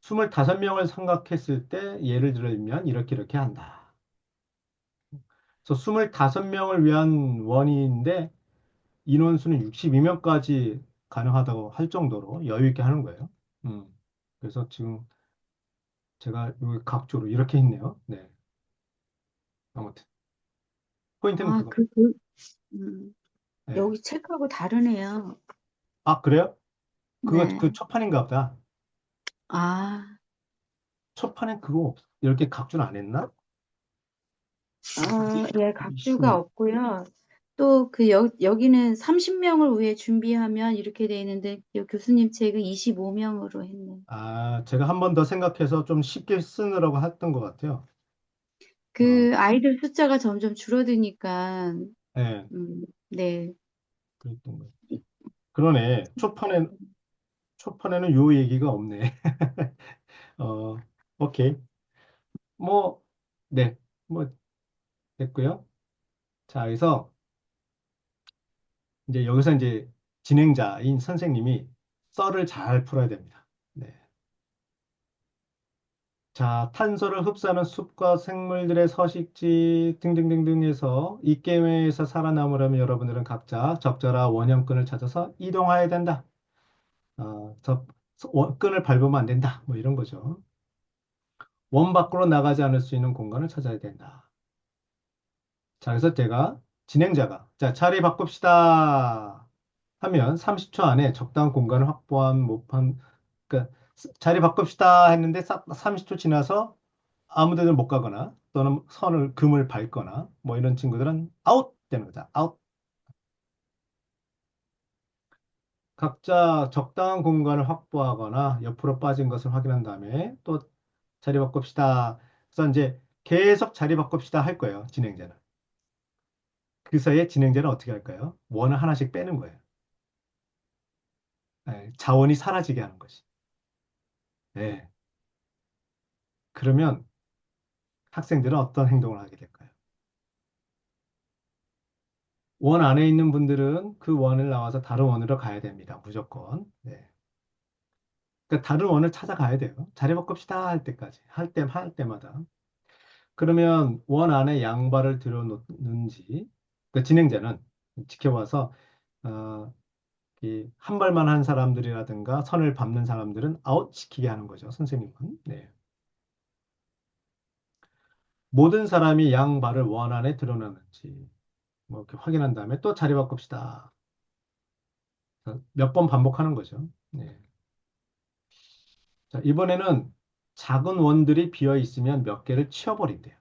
25명을 생각했을 때 예를 들면 이렇게 한다. 그래서 25명을 위한 원인인데 인원수는 62명까지 가능하다고 할 정도로 여유 있게 하는 거예요. 음. 그래서 지금 제가 여기 각조로 이렇게 했네요. 네. 아무튼 포인트는 아, 그겁니다. 음, 네. 여기 책하고 다르네요. 아, 그래요? 그거 네. 그 첫판인가 보다. 아, 첫판에 그거 이렇게 각주는 안 했나? 예, 각주가 20. 없고요. 또 여기는 30명을 위해 준비하면 이렇게 돼 있는데 이 교수님 책은 25명으로 했네요. 아, 제가 한 번 더 생각해서 좀 쉽게 쓰느라고 했던 것 같아요. 어, 그 아이들 숫자가 점점 줄어드니까 네, 네. 그랬던 거예요. 그러네. 초판에는 요 얘기가 없네. 어, 오케이. 뭐, 네, 뭐 됐고요. 자, 그래서 이제 여기서 이제 진행자인 선생님이 썰을 잘 풀어야 됩니다. 네. 자, 탄소를 흡수하는 숲과 생물들의 서식지 등등등등에서 이 게임에서 살아남으려면 여러분들은 각자 적절한 원형끈을 찾아서 이동해야 된다. 끈을 밟으면 안 된다. 뭐 이런 거죠. 원 밖으로 나가지 않을 수 있는 공간을 찾아야 된다. 자, 그래서 제가 진행자가 자, 자리 바꿉시다 하면 30초 안에 적당한 공간을 확보한 못한 그러니까 자리 바꿉시다 했는데 30초 지나서 아무 데도 못 가거나 또는 금을 밟거나 뭐 이런 친구들은 아웃 되는 거죠. 아웃. 각자 적당한 공간을 확보하거나 옆으로 빠진 것을 확인한 다음에 또 자리 바꿉시다. 그래서 이제 계속 자리 바꿉시다 할 거예요. 진행자는. 그 사이에 진행자는 어떻게 할까요? 원을 하나씩 빼는 거예요. 자원이 사라지게 하는 것이. 네. 그러면 학생들은 어떤 행동을 하게 될까요? 원 안에 있는 분들은 그 원을 나와서 다른 원으로 가야 됩니다. 무조건. 네. 그러니까 다른 원을 찾아가야 돼요. 자리 바꿉시다 할 때까지. 할 때마다. 그러면 원 안에 양발을 들여놓는지, 그 진행자는 지켜봐서, 어, 이한 발만 한 사람들이라든가 선을 밟는 사람들은 아웃 시키게 하는 거죠. 선생님은. 네. 모든 사람이 양발을 원 안에 들여놓는지, 뭐 이렇게 확인한 다음에 또 자리 바꿉시다. 몇 번 반복하는 거죠. 네. 자, 이번에는 작은 원들이 비어 있으면 몇 개를 치워버린대요.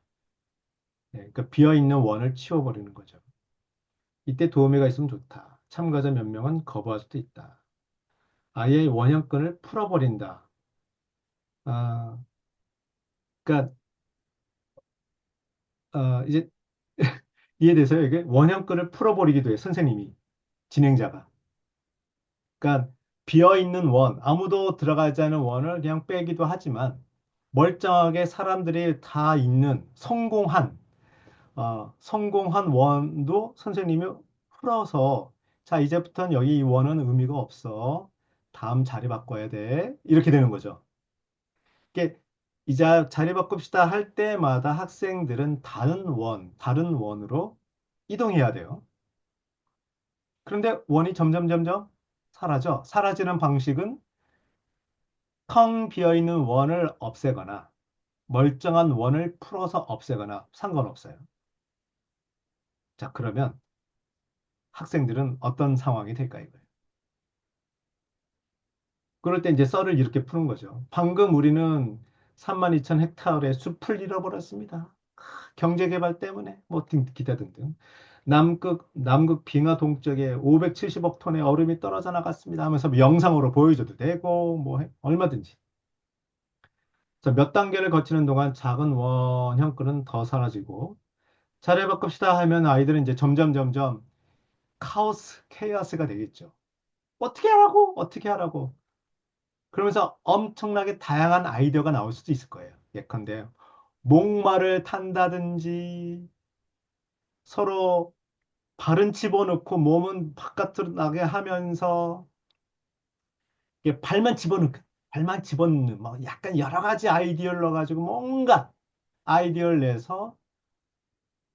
네, 그러니까 비어 있는 원을 치워버리는 거죠. 이때 도우미가 있으면 좋다. 참가자 몇 명은 거부할 수도 있다. 아예 원형권을 풀어버린다. 아, 그러니까 이제 이해돼서요. 이게 원형권을 풀어버리기도 해요. 선생님이 진행자가. 그러니까 비어 있는 원, 아무도 들어가지 않은 원을 그냥 빼기도 하지만 멀쩡하게 사람들이 다 있는 성공한 원도 선생님이 풀어서 자, 이제부터는 여기 이 원은 의미가 없어. 다음 자리 바꿔야 돼. 이렇게 되는 거죠. 이게 이제 자리 바꿉시다 할 때마다 학생들은 다른 원으로 이동해야 돼요. 그런데 원이 점점 사라져. 사라지는 방식은 텅 비어 있는 원을 없애거나 멀쩡한 원을 풀어서 없애거나 상관없어요. 자, 그러면 학생들은 어떤 상황이 될까 이거예요. 그럴 때 이제 썰을 이렇게 푸는 거죠. 방금 우리는 32,000 헥타르의 숲을 잃어버렸습니다. 경제개발 때문에 뭐 기타 등등. 남극 빙하 동쪽에 570억 톤의 얼음이 떨어져 나갔습니다 하면서 뭐 영상으로 보여줘도 되고 뭐 얼마든지. 몇 단계를 거치는 동안 작은 원형권은 더 사라지고 자리 바꿉시다 하면 아이들은 이제 점점 점점 케이오스가 되겠죠. 어떻게 하라고? 어떻게 하라고? 그러면서 엄청나게 다양한 아이디어가 나올 수도 있을 거예요. 예컨대 목마를 탄다든지 서로 발은 집어넣고 몸은 바깥으로 나게 하면서 이게 발만 집어넣는 뭐 약간 여러 가지 아이디어를 넣어가지고 뭔가 아이디어를 내서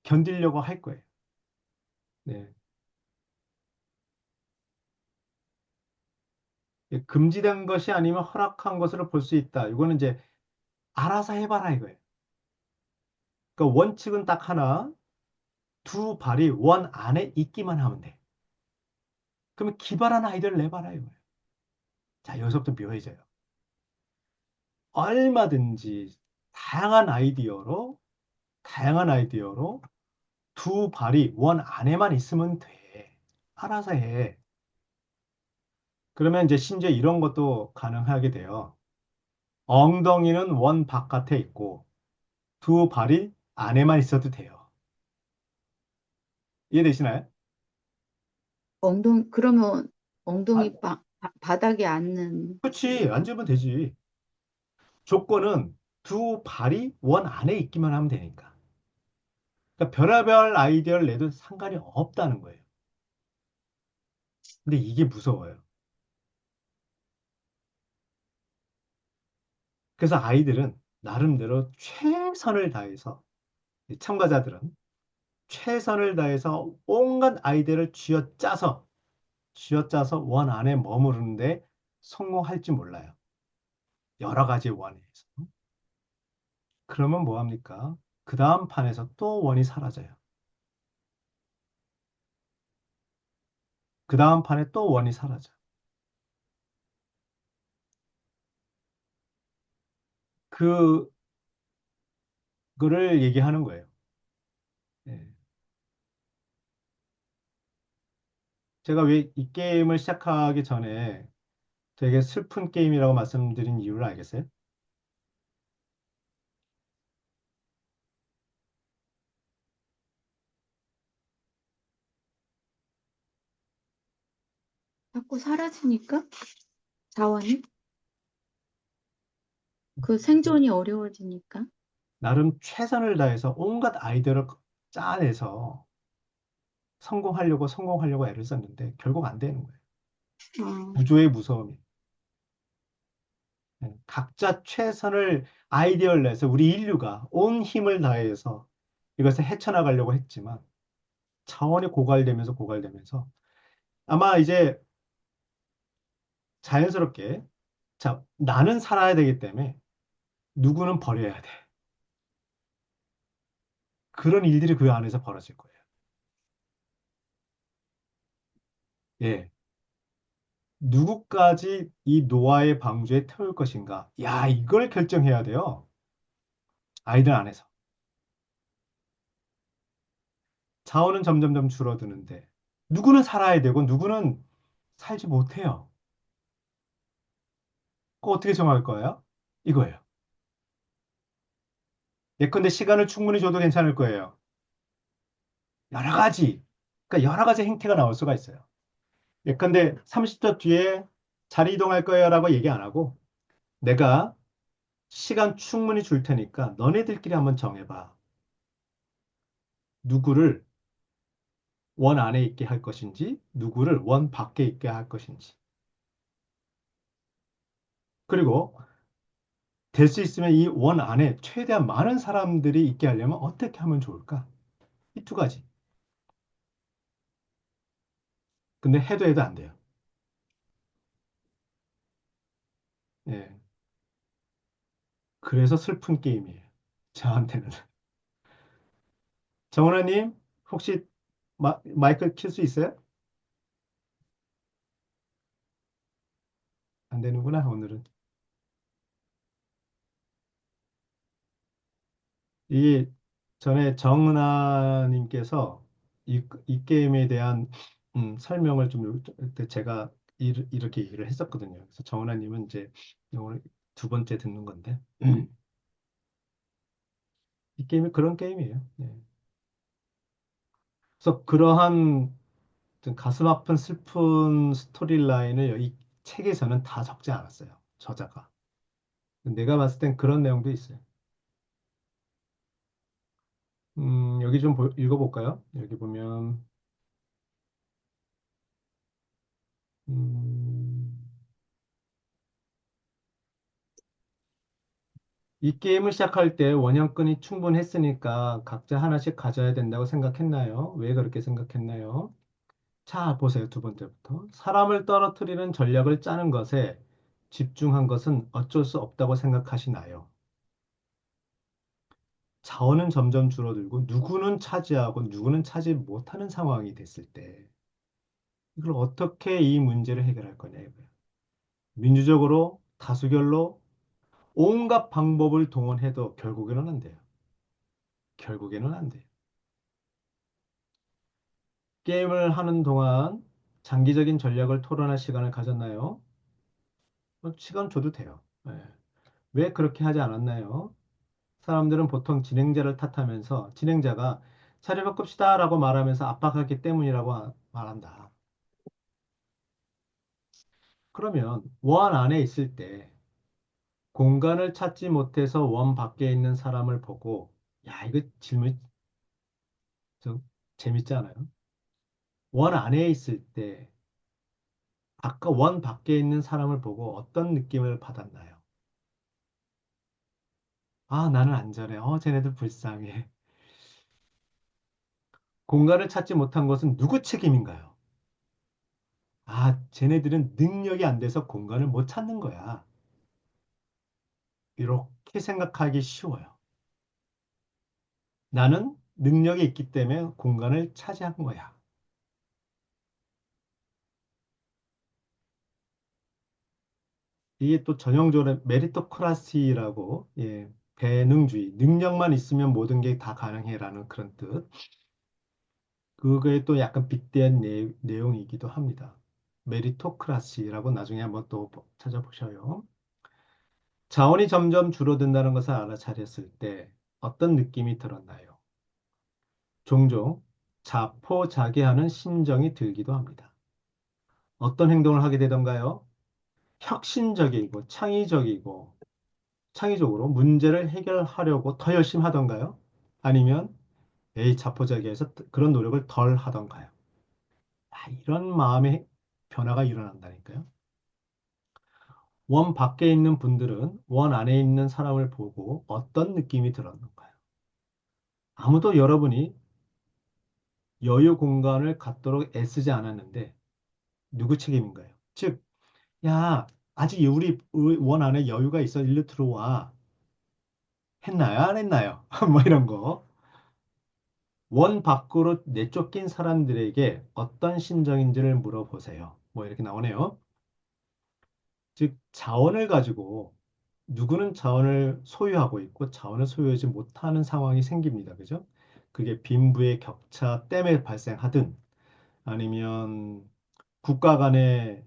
견디려고 할 거예요. 네. 금지된 것이 아니면 허락한 것으로 볼 수 있다. 이거는 이제 알아서 해봐라 이거예요. 그러니까 원칙은 딱 하나, 두 발이 원 안에 있기만 하면 돼. 그러면 기발한 아이디어를 내봐라 이거예요. 자, 여기서부터 묘해져요. 얼마든지 다양한 아이디어로, 다양한 아이디어로 두 발이 원 안에만 있으면 돼. 알아서 해. 그러면 이제 심지어 이런 것도 가능하게 돼요. 엉덩이는 원 바깥에 있고 두 발이 안에만 있어도 돼요. 이해되시나요? 그러면 아, 엉덩이 바닥에 앉는, 그렇지. 앉으면 되지. 조건은 두 발이 원 안에 있기만 하면 되니까. 그러니까 별의별 아이디어를 내도 상관이 없다는 거예요. 근데 이게 무서워요. 그래서 아이들은 나름대로 최선을 다해서, 이 참가자들은 최선을 다해서 온갖 아이디어를 쥐어짜서 원 안에 머무르는데 성공할지 몰라요. 여러 가지 원에서. 그러면 뭐 합니까? 그 다음 판에서 또 원이 사라져요. 그 다음 판에 또 원이 사라져요. 그, 그거를 얘기하는 거예요. 예. 제가 왜 이 게임을 시작하기 전에 되게 슬픈 게임이라고 말씀드린 이유를 알겠어요? 자꾸 사라지니까 자원이 그 생존이 어려워지니까. 나름 최선을 다해서 온갖 아이디어를 짜내서 성공하려고 애를 썼는데 결국 안 되는 거예요. 어, 구조의 무서움이. 각자 최선을 아이디어를 내서 우리 인류가 온 힘을 다해서 이것을 헤쳐나가려고 했지만 차원이 고갈되면서 아마 이제 자연스럽게 자, 나는 살아야 되기 때문에 누구는 버려야 돼. 그런 일들이 그 안에서 벌어질 거예요. 예. 누구까지 이 노아의 방주에 태울 것인가? 야, 이걸 결정해야 돼요. 아이들 안에서. 자원은 점점점 줄어드는데 누구는 살아야 되고 누구는 살지 못해요. 그거 어떻게 정할 거예요? 이거예요. 예컨대 시간을 충분히 줘도 괜찮을 거예요. 여러 가지. 그러니까 여러 가지 행태가 나올 수가 있어요. 예컨대 30초 뒤에 자리 이동할 거예요라고 얘기 안 하고 내가 시간 충분히 줄 테니까 너네들끼리 한번 정해봐. 누구를 원 안에 있게 할 것인지, 누구를 원 밖에 있게 할 것인지. 그리고 될 수 있으면 이 원 안에 최대한 많은 사람들이 있게 하려면 어떻게 하면 좋을까? 이 두 가지. 근데 해도 안 돼요. 예. 그래서 슬픈 게임이에요. 저한테는. 정은아님, 혹시 마이크 킬 수 있어요? 안 되는구나, 오늘은. 이 전에 정은아님께서 이 게임에 대한 설명을 좀 제가 이렇게 얘기를 했었거든요. 그래서 정은아님은 이제 오늘 두 번째 듣는 건데 이 게임이 그런 게임이에요. 네. 그래서 그러한 좀 가슴 아픈 슬픈 스토리 라인을 이 책에서는 다 적지 않았어요. 저자가. 내가 봤을 땐 그런 내용도 있어요. 여기 좀 읽어볼까요? 여기 보면, 음, 이 게임을 시작할 때 원형끈이 충분했으니까 각자 하나씩 가져야 된다고 생각했나요? 왜 그렇게 생각했나요? 자, 보세요. 두 번째부터. 사람을 떨어뜨리는 전략을 짜는 것에 집중한 것은 어쩔 수 없다고 생각하시나요? 자원은 점점 줄어들고 누구는 차지하고 누구는 차지 못하는 상황이 됐을 때 이걸 어떻게 이 문제를 해결할 거냐 이거예요. 민주적으로 다수결로 온갖 방법을 동원해도 결국에는 안 돼요. 결국에는 안 돼요. 게임을 하는 동안 장기적인 전략을 토론할 시간을 가졌나요? 시간 줘도 돼요. 예. 왜 그렇게 하지 않았나요? 사람들은 보통 진행자를 탓하면서 진행자가 자리 바꿉시다 라고 말하면서 압박하기 때문이라고 말한다. 그러면 원 안에 있을 때 공간을 찾지 못해서 원 밖에 있는 사람을 보고 야, 이거 질문 좀 재밌지 않아요? 원 안에 있을 때 아까 원 밖에 있는 사람을 보고 어떤 느낌을 받았나요? 아, 나는 안전해. 쟤네들 불쌍해. 공간을 찾지 못한 것은 누구 책임인가요? 아, 쟤네들은 능력이 안 돼서 공간을 못 찾는 거야. 이렇게 생각하기 쉬워요. 나는 능력이 있기 때문에 공간을 차지한 거야. 이게 또 전형적으로 메리토크라시라고, 예, 배능주의, 능력만 있으면 모든 게 다 가능해라는 그런 뜻. 그거에 또 약간 빗대한 내용이기도 합니다. 메리토크라시라고 나중에 한번 또 찾아보셔요. 자원이 점점 줄어든다는 것을 알아차렸을 때 어떤 느낌이 들었나요? 종종 자포자기하는 심정이 들기도 합니다. 어떤 행동을 하게 되던가요? 혁신적이고 창의적으로 문제를 해결하려고 더 열심히 하던가요? 아니면 에이 자포자기해서 그런 노력을 덜 하던가요? 이런 마음의 변화가 일어난다니까요. 원 밖에 있는 분들은 원 안에 있는 사람을 보고 어떤 느낌이 들었는가요? 아무도 여러분이 여유 공간을 갖도록 애쓰지 않았는데 누구 책임인가요? 즉, 야, 아직 우리 원 안에 여유가 있어. 일로 들어와. 했나요? 안 했나요? 뭐 이런 거. 원 밖으로 내쫓긴 사람들에게 어떤 심정인지를 물어보세요. 뭐 이렇게 나오네요. 즉, 자원을 가지고 누구는 자원을 소유하고 있고 자원을 소유하지 못하는 상황이 생깁니다. 그죠? 그게 빈부의 격차 때문에 발생하든 아니면 국가 간의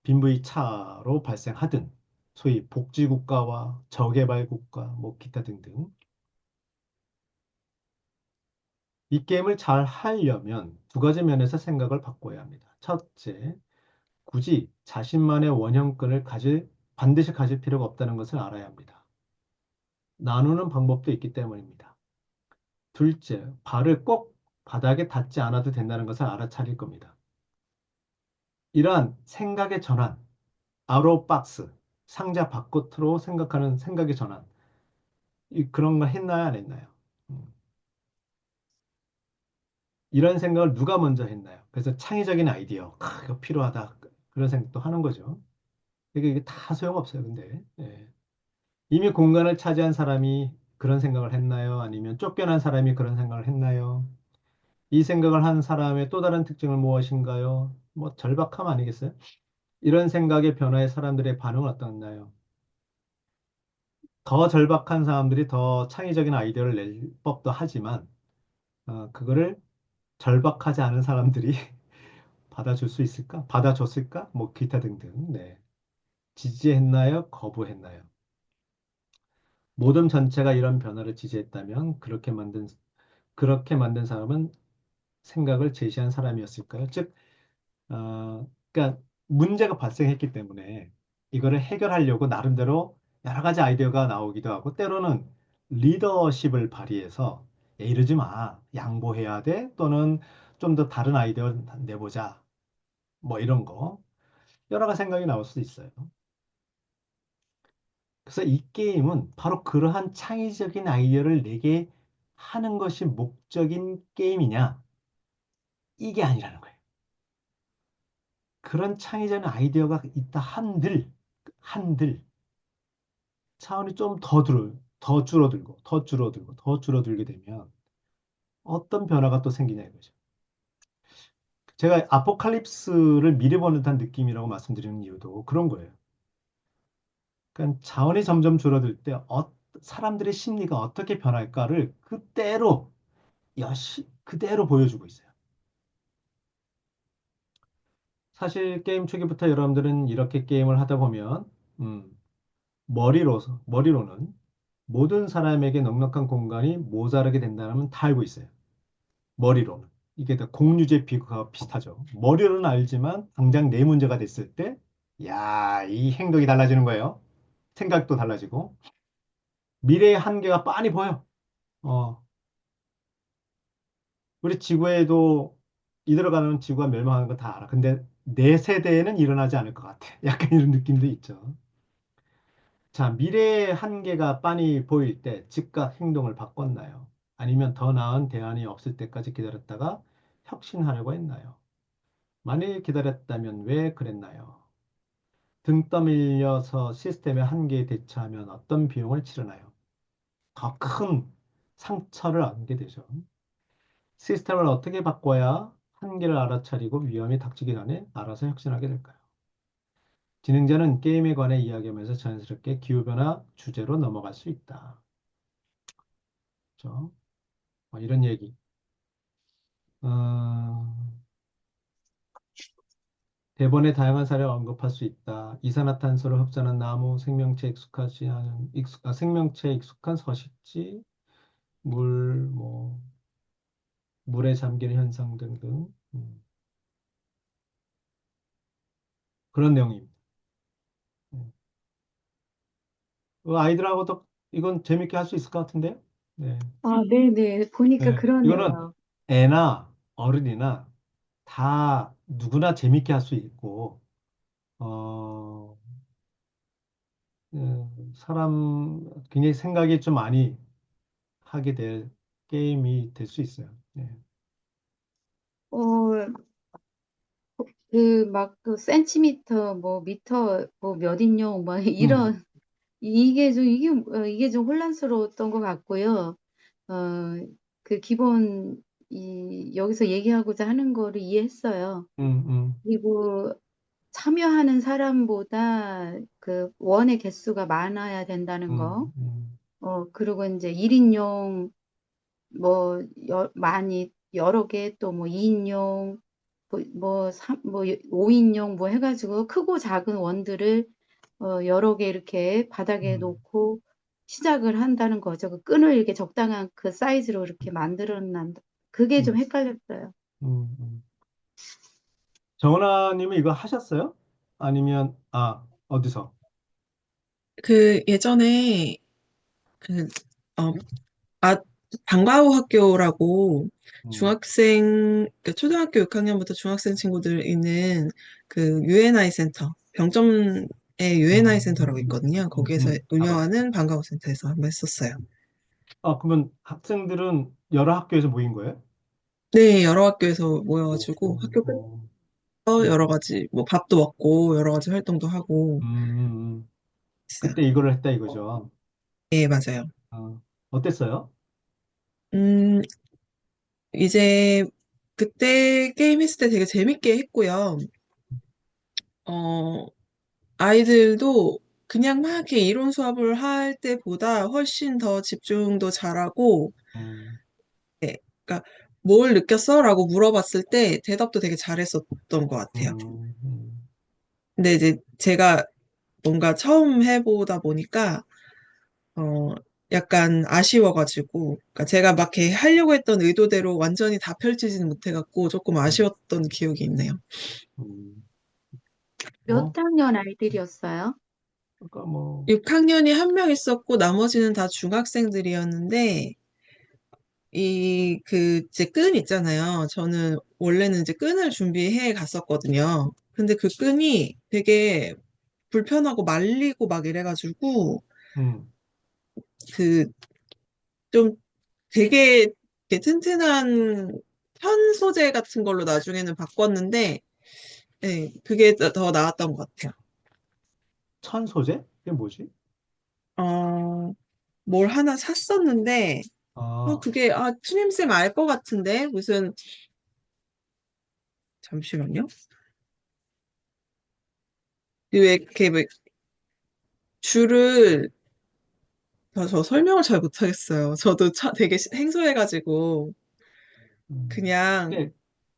빈부의 차로 발생하든 소위 복지국가와 저개발국가 뭐 기타 등등 이 게임을 잘 하려면 두 가지 면에서 생각을 바꿔야 합니다. 첫째, 굳이 자신만의 원형권을 반드시 가질 필요가 없다는 것을 알아야 합니다. 나누는 방법도 있기 때문입니다. 둘째, 발을 꼭 바닥에 닿지 않아도 된다는 것을 알아차릴 겁니다. 이러한 생각의 전환, 아웃 박스, 상자 밖으로 생각하는 생각의 전환, 그런 걸 했나요, 안 했나요? 음, 이런 생각을 누가 먼저 했나요? 그래서 창의적인 아이디어, 이거 필요하다. 그런 생각도 하는 거죠. 이게 다 소용없어요, 근데. 예. 이미 공간을 차지한 사람이 그런 생각을 했나요? 아니면 쫓겨난 사람이 그런 생각을 했나요? 이 생각을 한 사람의 또 다른 특징은 무엇인가요? 뭐 절박함 아니겠어요? 이런 생각의 변화에 사람들의 반응은 어떻나요? 더 절박한 사람들이 더 창의적인 아이디어를 낼 법도 하지만 그거를 절박하지 않은 사람들이 받아줄 수 있을까? 받아줬을까? 뭐 기타 등등. 네. 지지했나요? 거부했나요? 모든 전체가 이런 변화를 지지했다면 그렇게 만든 사람은 생각을 제시한 사람이었을까요? 즉, 그러니까 문제가 발생했기 때문에 이거를 해결하려고 나름대로 여러 가지 아이디어가 나오기도 하고 때로는 리더십을 발휘해서 야, 이러지 마. 양보해야 돼. 또는 좀 더 다른 아이디어 내보자. 뭐 이런 거. 여러 가지 생각이 나올 수도 있어요. 그래서 이 게임은 바로 그러한 창의적인 아이디어를 내게 하는 것이 목적인 게임이냐? 이게 아니라는 거예요. 그런 창의적인 아이디어가 있다 한들 차원이 좀 더 줄어들고, 더 줄어들고, 더 줄어들게 되면 어떤 변화가 또 생기냐 이거죠. 제가 아포칼립스를 미래 보는 듯한 느낌이라고 말씀드리는 이유도 그런 거예요. 그러니까 자원이 점점 줄어들 때 사람들의 심리가 어떻게 변할까를 그대로 보여주고 있어요. 사실 게임 초기부터 여러분들은 이렇게 게임을 하다 보면 음, 머리로는 모든 사람에게 넉넉한 공간이 모자라게 된다는 다 알고 있어요. 머리로는. 이게 다 공유제 비교가 비슷하죠. 머리로는 알지만 당장 내 문제가 됐을 때, 야, 이 행동이 달라지는 거예요. 생각도 달라지고. 미래의 한계가 빤히 보여. 어, 우리 지구에도 이대로가는 지구가 멸망하는 거 다 알아. 근데 내 세대에는 일어나지 않을 것 같아. 약간 이런 느낌도 있죠. 자, 미래의 한계가 빤히 보일 때 즉각 행동을 바꿨나요? 아니면 더 나은 대안이 없을 때까지 기다렸다가 혁신하려고 했나요? 만일 기다렸다면 왜 그랬나요? 등 떠밀려서 시스템의 한계에 대처하면 어떤 비용을 치르나요? 더 큰 상처를 안게 되죠. 시스템을 어떻게 바꿔야 한계를 알아차리고 위험이 닥치기 전에 알아서 혁신하게 될까요? 진행자는 게임에 관해 이야기하면서 자연스럽게 기후변화 주제로 넘어갈 수 있다. 그렇죠? 이런 얘기. 어, 대본의 다양한 사례를 언급할 수 있다. 이산화탄소를 흡수하는 나무, 생명체에 익숙한 서식지, 뭐, 물에 잠기는 현상 등등. 그런 내용입니다. 네. 아이들하고도 이건 재밌게 할 수 있을 것 같은데요? 네. 아, 네네. 보니까 네. 이거는 그러네요. 애나 어른이나 다 누구나 재밌게 할 수 있고, 어, 사람 굉장히 생각이 좀 많이 하게 될 게임이 될 수 있어요. 네. 어, 그 막 그 센티미터 뭐 미터 뭐 몇 인용 뭐 음, 이런 이게 좀 혼란스러웠던 것 같고요. 어, 그 기본 이 여기서 얘기하고자 하는 거를 이해했어요. 음, 그리고 참여하는 사람보다 그 원의 개수가 많아야 된다는 거. 음, 음, 그리고 이제 1인용 뭐 많이 여러 개 또 뭐 2인용 뭐 5인용 뭐 해가지고 크고 작은 원들을 여러 개 이렇게 바닥에 음, 놓고 시작을 한다는 거죠. 그 끈을 이렇게 적당한 그 사이즈로 이렇게 만들어 낸다. 그게 좀 음, 헷갈렸어요. 음. 정은아님은 이거 하셨어요? 아니면, 어디서? 그 예전에 그, 어, 아, 방과후 학교라고 음, 중학생, 그 초등학교 6학년부터 중학생 친구들 있는 그 UNI 센터, 병점의 UNI 센터라고 있거든요. 거기에서 알아요. 운영하는 방과후 센터에서 한번 했었어요. 그러면 학생들은 여러 학교에서 모인 거예요? 네, 여러 학교에서 모여가지고 오, 학교 오, 끝나서 음, 여러 가지 뭐 밥도 먹고 여러 가지 활동도 하고 음, 음. 있어요. 그때 이거를 했다 이거죠. 네, 맞아요. 어땠어요? 음, 이제 그때 게임 했을 때 되게 재밌게 했고요. 어, 아이들도 그냥 막 이렇게 이론 수업을 할 때보다 훨씬 더 집중도 잘하고, 음, 예, 그러니까 뭘 느꼈어? 라고 물어봤을 때 대답도 되게 잘했었던 것 같아요. 음, 음, 근데 이제 제가 뭔가 처음 해보다 보니까, 어, 약간 아쉬워가지고, 그러니까 제가 막 이렇게 하려고 했던 의도대로 완전히 다 펼치지는 못해갖고 조금 음, 아쉬웠던 기억이 있네요. 음, 몇 뭐, 학년 아이들이었어요? 그러니까 뭐, 6학년이 한 명 있었고, 나머지는 다 중학생들이었는데, 이제 끈 있잖아요. 저는 원래는 이제 끈을 준비해 갔었거든요. 근데 그 끈이 되게 불편하고 말리고 막 이래가지고, 음, 그 좀 되게 이렇게 튼튼한 편 소재 같은 걸로 나중에는 바꿨는데, 네, 그게 더 나았던 것 같아요. 천 소재? 이게 뭐지? 어, 뭘 하나 샀었는데, 아, 그게, 추님쌤 알 것 같은데, 무슨, 잠시만요. 왜 이렇게 뭐 줄을, 저 설명을 잘 못하겠어요. 저도 되게 생소해가지고, 그냥, 예,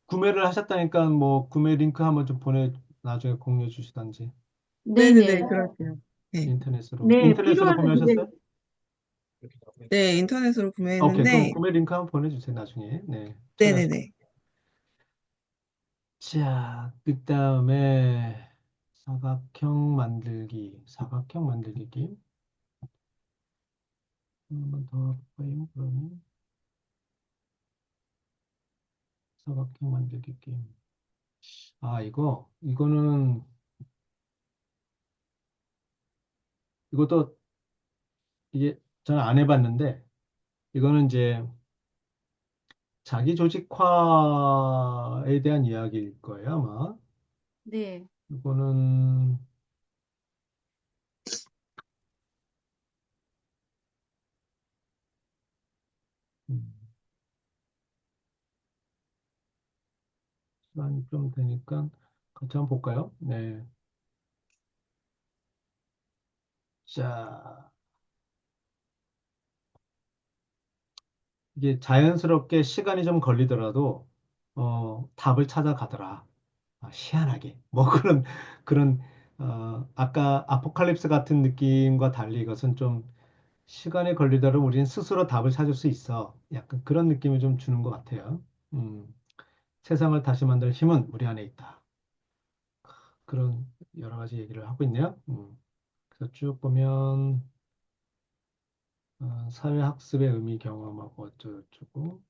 구매를 하셨다니까 뭐 구매 링크 한번 좀 나중에 공유해 주시던지 네네네, 네네. 그럴게요. 네. 네, 인터넷으로 필요하면 그게, 구매하셨어요? 네, 인터넷으로 오케이, 그럼 구매했는데, 구매 링크 한번 보내주세요 나중에. 네, 찾아서. 네네네. 자, 그다음에 사각형 만들기 게임 한번 더 볼까요? 그러면 사각형 만들기 게임. 아, 이것도 이게 저는 안 해봤는데 이거는 이제 자기 조직화에 대한 이야기일 거예요, 아마. 네. 이거는 음, 시간이 좀 되니까 같이 한번 볼까요? 네. 자, 이게 자연스럽게 시간이 좀 걸리더라도 답을 찾아가더라. 희한하게. 뭐 그런 아까 아포칼립스 같은 느낌과 달리 이것은 좀 시간이 걸리더라도 우리는 스스로 답을 찾을 수 있어. 약간 그런 느낌을 좀 주는 것 같아요. 음, 세상을 다시 만들 힘은 우리 안에 있다. 그런 여러 가지 얘기를 하고 있네요. 그래서 쭉 보면 사회학습의 의미 경험하고 어쩌고저쩌고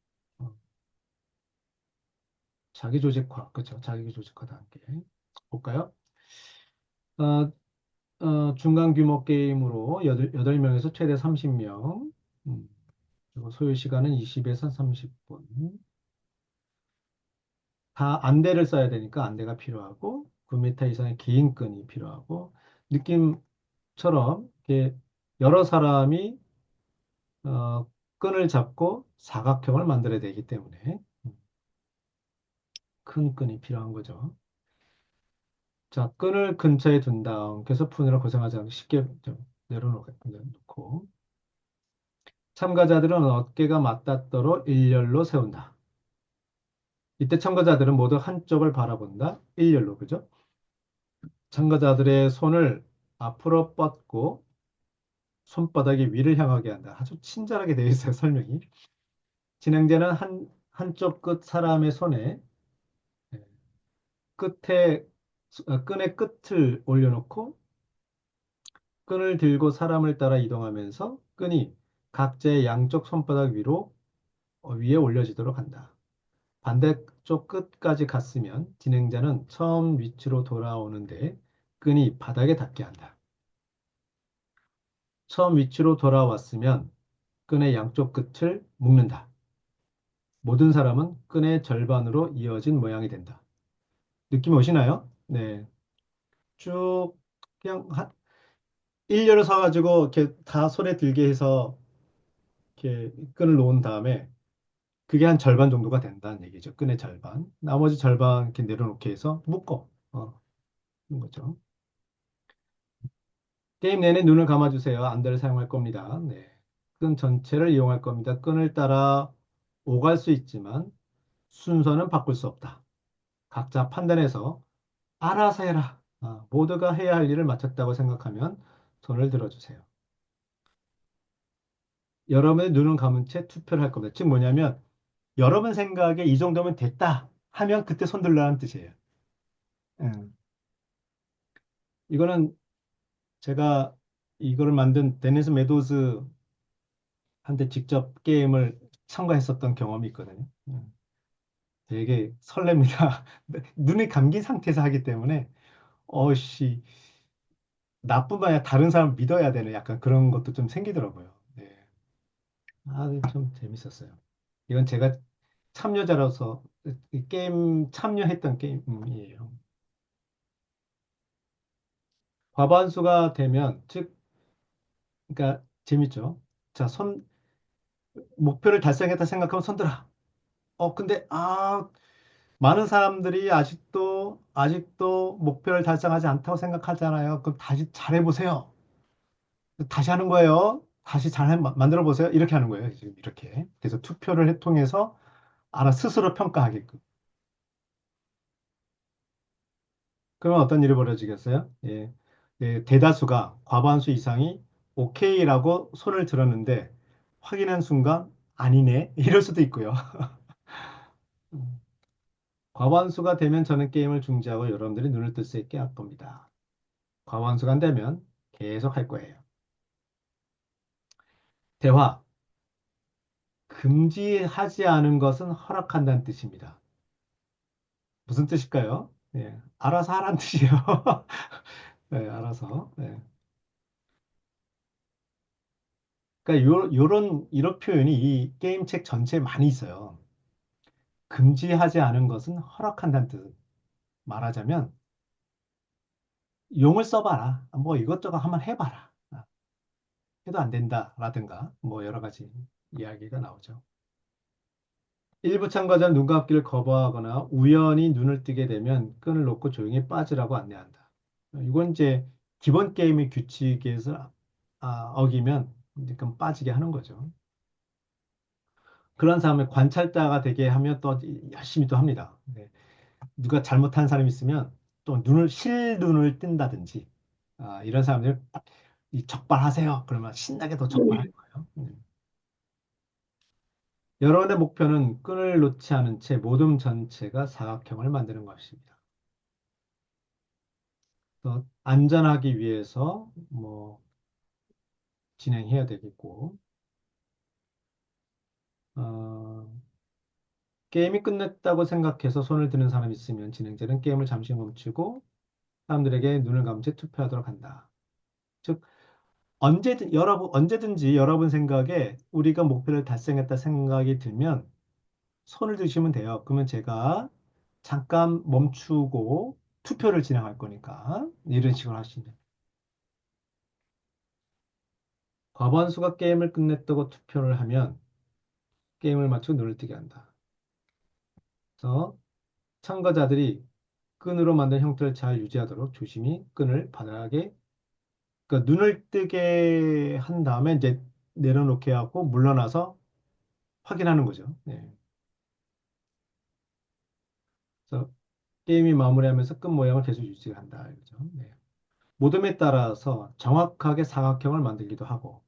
자기조직화, 그렇죠. 자기조직화도 함께 볼까요? 어, 중간 규모 게임으로 8명에서 최대 30명, 그리고 소요 시간은 20에서 30분. 다 안대를 써야 되니까 안대가 필요하고 9m 이상의 긴 끈이 필요하고 느낌처럼 이렇게 여러 사람이 끈을 잡고 사각형을 만들어야 되기 때문에 큰 끈이 필요한 거죠. 자, 끈을 근처에 둔 다음 그래서 푸느라 고생하지 않고 쉽게 좀 내려놓고 참가자들은 어깨가 맞닿도록 일렬로 세운다. 이때 참가자들은 모두 한쪽을 바라본다. 일렬로, 그죠? 참가자들의 손을 앞으로 뻗고 손바닥이 위를 향하게 한다. 아주 친절하게 되어 있어요, 설명이. 진행자는 한쪽 끝 사람의 손에 예, 끈의 끝을 올려놓고 끈을 들고 사람을 따라 이동하면서 끈이 각자의 양쪽 손바닥 위에 올려지도록 한다. 반대쪽 끝까지 갔으면 진행자는 처음 위치로 돌아오는데 끈이 바닥에 닿게 한다. 처음 위치로 돌아왔으면 끈의 양쪽 끝을 묶는다. 모든 사람은 끈의 절반으로 이어진 모양이 된다. 느낌 오시나요? 네. 쭉 그냥 일렬로 서가지고 이렇게 다 손에 들게 해서 이렇게 끈을 놓은 다음에 그게 한 절반 정도가 된다는 얘기죠. 끈의 절반. 나머지 절반 이렇게 내려놓게 해서 묶어. 그런 거죠. 게임 내내 눈을 감아주세요. 안대를 사용할 겁니다. 네. 끈 전체를 이용할 겁니다. 끈을 따라 오갈 수 있지만 순서는 바꿀 수 없다. 각자 판단해서 알아서 해라. 모두가 해야 할 일을 마쳤다고 생각하면 손을 들어주세요. 여러분의 눈을 감은 채 투표를 할 겁니다. 즉 뭐냐면 여러분 생각에 이 정도면 됐다 하면 그때 손 들라는 뜻이에요. 음. 이거는 제가 이거를 만든 데니스 메도즈한테 직접 게임을 참가했었던 경험이 있거든요. 되게 설렙니다. 눈이 감긴 상태에서 하기 때문에 어씨 나뿐만 아니라 다른 사람 믿어야 되는 약간 그런 것도 좀 생기더라고요. 네. 좀 재밌었어요. 이건 제가 참여자로서 이 게임 참여했던 게임이에요. 과반수가 되면 즉 그러니까 재밌죠. 자, 목표를 달성했다 생각하면 손 들어. 근데 많은 사람들이 아직도 목표를 달성하지 않다고 생각하잖아요. 그럼 다시 잘해보세요. 다시 하는 거예요. 다시 만들어 보세요. 이렇게 하는 거예요. 지금 이렇게. 그래서 통해서 스스로 평가하게끔. 그러면 어떤 일이 벌어지겠어요? 예. 예, 대다수가 과반수 이상이 오케이라고 손을 들었는데 확인한 순간 아니네. 이럴 수도 있고요. 음. 과반수가 되면 저는 게임을 중지하고 여러분들이 눈을 뜰 수 있게 할 겁니다. 과반수가 안 되면 계속 할 거예요. 대화. 금지하지 않은 것은 허락한다는 뜻입니다. 무슨 뜻일까요? 예, 알아서 하라는 뜻이에요. 네, 알아서. 네. 그러니까 이런 표현이 이 게임 책 전체에 많이 있어요. 금지하지 않은 것은 허락한다는 뜻. 말하자면 용을 써봐라. 뭐 이것저것 한번 해봐라. 해도 안 된다라든가 뭐 여러 가지 이야기가 나오죠. 일부 참가자는 눈 감기를 거부하거나 우연히 눈을 뜨게 되면 끈을 놓고 조용히 빠지라고 안내한다. 이건 이제 기본 게임의 규칙에서 어기면 이제 그럼 빠지게 하는 거죠. 그런 사람을 관찰자가 되게 하면 또 열심히 또 합니다. 네. 누가 잘못한 사람이 있으면 또 실눈을 뜬다든지 이런 사람들 이 적발하세요. 그러면 신나게 더 적발할 거예요. 여러분의 목표는 끈을 놓지 않은 채 모둠 전체가 사각형을 만드는 것입니다. 그래서 안전하기 위해서 뭐 진행해야 되겠고 어, 게임이 끝났다고 생각해서 손을 드는 사람이 있으면 진행자는 게임을 잠시 멈추고 사람들에게 눈을 감은 채 투표하도록 한다. 즉 언제든지 여러분 생각에 우리가 목표를 달성했다 생각이 들면 손을 드시면 돼요. 그러면 제가 잠깐 멈추고 투표를 진행할 거니까 이런 식으로 하시면 돼요. 과반수가 게임을 끝냈다고 투표를 하면 게임을 마치고 눈을 뜨게 한다. 그래서 참가자들이 끈으로 만든 형태를 잘 유지하도록 조심히 끈을 바닥에 그러니까 눈을 뜨게 한 다음에 이제 내려놓게 하고 물러나서 확인하는 거죠. 네. 그래서 게임이 마무리하면서 끝 모양을 계속 유지한다. 이거죠. 네. 모둠에 따라서 정확하게 사각형을 만들기도 하고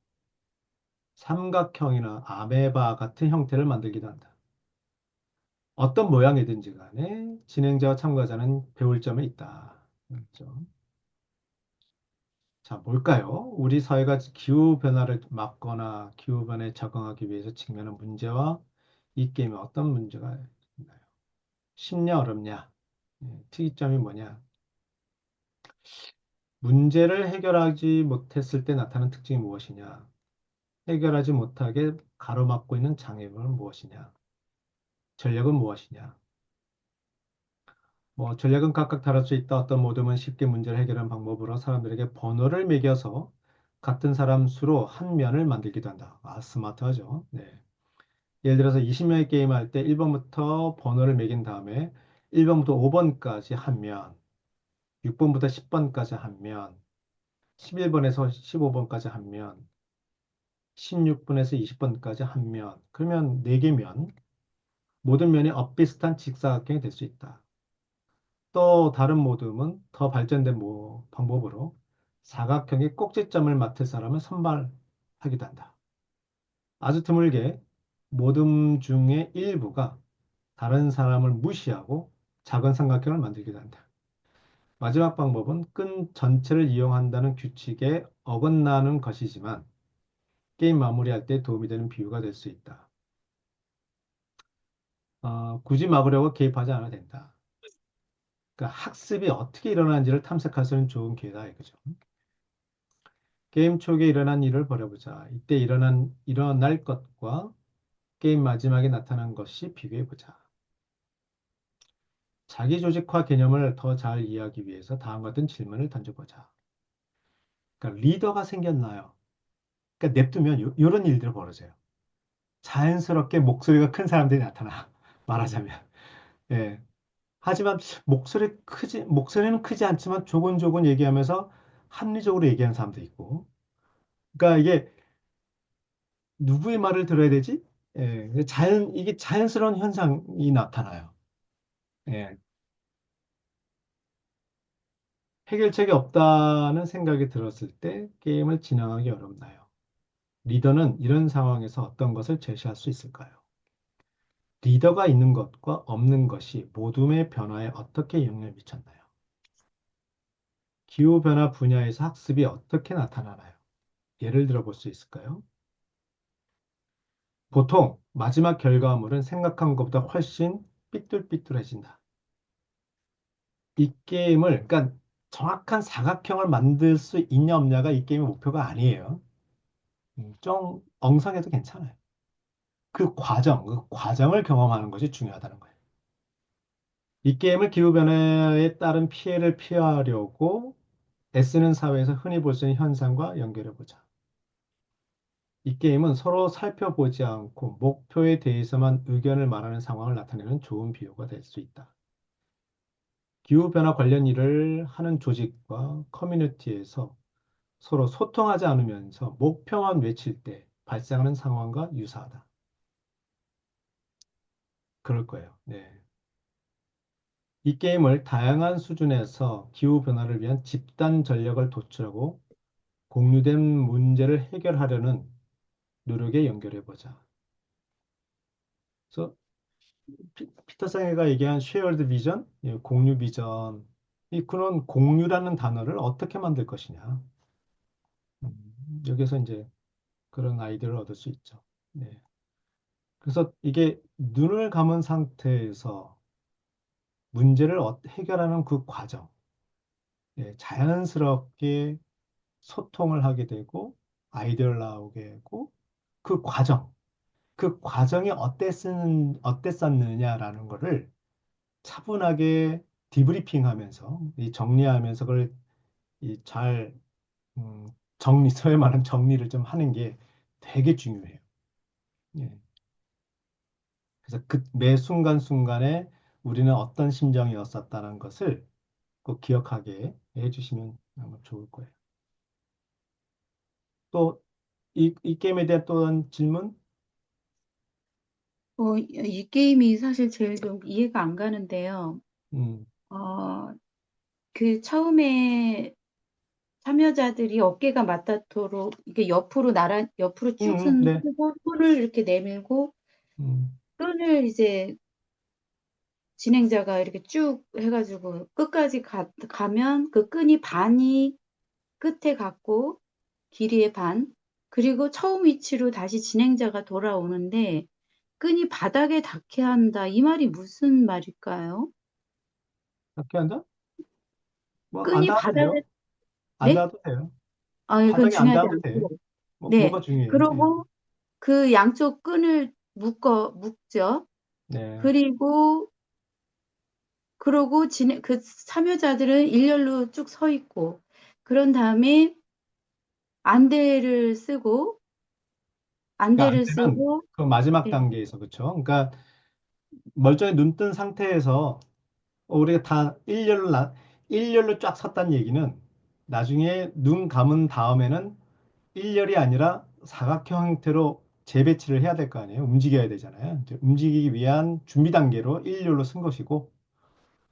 삼각형이나 아메바 같은 형태를 만들기도 한다. 어떤 모양이든지 간에 진행자와 참가자는 배울 점이 있다. 그렇죠. 자, 뭘까요? 우리 사회가 기후변화를 막거나 기후변화에 적응하기 위해서 직면한 문제와 이 게임에 어떤 문제가 있나요? 쉽냐, 어렵냐? 특이점이 뭐냐? 문제를 해결하지 못했을 때 나타나는 특징이 무엇이냐? 해결하지 못하게 가로막고 있는 장애물은 무엇이냐? 전략은 무엇이냐? 뭐 전략은 각각 다를 수 있다. 어떤 모둠은 쉽게 문제를 해결하는 방법으로 사람들에게 번호를 매겨서 같은 사람 수로 한 면을 만들기도 한다. 스마트하죠. 네. 예를 들어서 20명의 게임을 할 때 1번부터 번호를 매긴 다음에 1번부터 5번까지 한 면, 6번부터 10번까지 한 면, 11번에서 15번까지 한 면, 16번에서 20번까지 한 면. 그러면 4개 면, 모든 면이 엇비슷한 직사각형이 될 수 있다. 또 다른 모듬은 더 발전된 방법으로 사각형의 꼭지점을 맡을 사람을 선발하기도 한다. 아주 드물게 모듬 중의 일부가 다른 사람을 무시하고 작은 삼각형을 만들기도 한다. 마지막 방법은 끈 전체를 이용한다는 규칙에 어긋나는 것이지만 게임 마무리할 때 도움이 되는 비유가 될 수 있다. 굳이 막으려고 개입하지 않아도 된다. 그러니까 학습이 어떻게 일어나는지를 탐색할 수 있는 좋은 기회다 이거죠. 게임 초기에 일어난 일을 벌여보자. 이때 일어날 것과 게임 마지막에 나타난 것이 비교해보자. 자기 조직화 개념을 더 잘 이해하기 위해서 다음과 같은 질문을 던져보자. 그러니까 리더가 생겼나요? 그러니까 냅두면 이런 일들이 벌어져요. 자연스럽게 목소리가 큰 사람들이 나타나. 말하자면. 예. 하지만 목소리는 크지 않지만 조곤조곤 얘기하면서 합리적으로 얘기하는 사람도 있고. 그러니까 이게 누구의 말을 들어야 되지? 예. 이게 자연스러운 현상이 나타나요. 예. 해결책이 없다는 생각이 들었을 때 게임을 진행하기 어렵나요? 리더는 이런 상황에서 어떤 것을 제시할 수 있을까요? 리더가 있는 것과 없는 것이 모둠의 변화에 어떻게 영향을 미쳤나요? 기후변화 분야에서 학습이 어떻게 나타나나요? 예를 들어 볼 수 있을까요? 보통 마지막 결과물은 생각한 것보다 훨씬 삐뚤삐뚤해진다. 이 게임을, 그러니까 정확한 사각형을 만들 수 있냐 없냐가 이 게임의 목표가 아니에요. 좀 엉성해도 괜찮아요. 그 과정을 경험하는 것이 중요하다는 거예요. 이 게임을 기후변화에 따른 피해를 피하려고 애쓰는 사회에서 흔히 볼 수 있는 현상과 연결해 보자. 이 게임은 서로 살펴보지 않고 목표에 대해서만 의견을 말하는 상황을 나타내는 좋은 비유가 될 수 있다. 기후변화 관련 일을 하는 조직과 커뮤니티에서 서로 소통하지 않으면서 목표만 외칠 때 발생하는 상황과 유사하다. 그럴 거예요. 네. 이 게임을 다양한 수준에서 기후변화를 위한 집단 전략을 도출하고 공유된 문제를 해결하려는 노력에 연결해 보자. 그래서 피터 상해가 얘기한 쉐어드 비전, 예, 공유 비전, 그런 공유라는 단어를 어떻게 만들 것이냐. 여기서 이제 그런 아이디어를 얻을 수 있죠. 네. 그래서 이게 눈을 감은 상태에서 문제를 해결하는 그 과정, 예, 자연스럽게 소통을 하게 되고 아이디어를 나오게 되고 그 과정, 그 과정이 어땠었느냐라는 거를 차분하게 디브리핑하면서 정리하면서 그걸 잘 소위 말하는 정리를 좀 하는 게 되게 중요해요. 예. 그래서 그 매 순간순간에 우리는 어떤 심정이었었다는 것을 꼭 기억하게 해주시면 아마 좋을 거예요. 또 이 게임에 대한 또 다른 질문? 이 게임이 사실 제일 좀 이해가 안 가는데요. 음, 어, 그 처음에 참여자들이 어깨가 맞닿도록 이게 옆으로 쭉 네. 쓰고 손을 이렇게 내밀고 음, 끈을 이제 진행자가 이렇게 쭉 해가지고 끝까지 가면 그 끈이 반이 끝에 갔고 길이의 반, 그리고 처음 위치로 다시 진행자가 돌아오는데 끈이 바닥에 닿게 한다. 이 말이 무슨 말일까요? 어떻게 한다? 뭐, 안 끈이 닿아도 돼요. 바닥에, 안 네? 닿아도 돼요. 이건 바닥에 안 중요하지 닿아도 돼. 않고. 뭐가 네. 중요해요? 예. 그러고 그 양쪽 끈을 묶죠. 네. 그리고, 그러고 그 참여자들은 일렬로 쭉 서 있고, 그런 다음에 안대를 쓰고, 그러니까 안대를 안 되면 쓰고, 그 마지막 예, 단계에서 그렇죠. 그러니까 멀쩡히 눈 뜬 상태에서 우리가 다 일렬로 쫙 섰다는 얘기는 나중에 눈 감은 다음에는 일렬이 아니라 사각형 형태로 재배치를 해야 될 거 아니에요. 움직여야 되잖아요. 이제 움직이기 위한 준비 단계로 일렬로 쓴 것이고,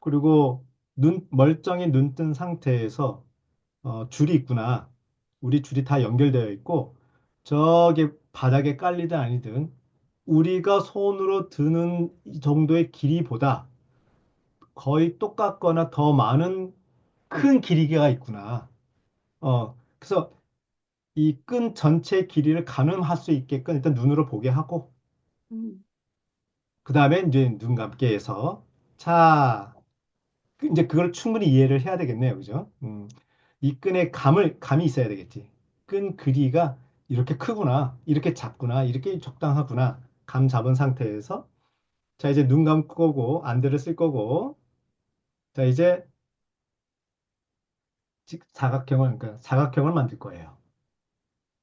그리고 멀쩡히 눈 뜬 상태에서 줄이 있구나. 우리 줄이 다 연결되어 있고, 저기 바닥에 깔리든 아니든 우리가 손으로 드는 이 정도의 길이보다 거의 똑같거나 더 많은 큰 길이가 있구나. 그래서 이 끈 전체 길이를 가늠할 수 있게끔 일단 눈으로 보게 하고, 음, 그 다음에 이제 눈 감게 해서, 자, 이제 그걸 충분히 이해를 해야 되겠네요. 그죠? 이 끈의 감이 있어야 되겠지. 끈 길이가 이렇게 크구나, 이렇게 작구나, 이렇게 적당하구나. 감 잡은 상태에서, 자, 이제 눈 감고 안대를 쓸 거고, 자, 이제 그러니까 사각형을 만들 거예요.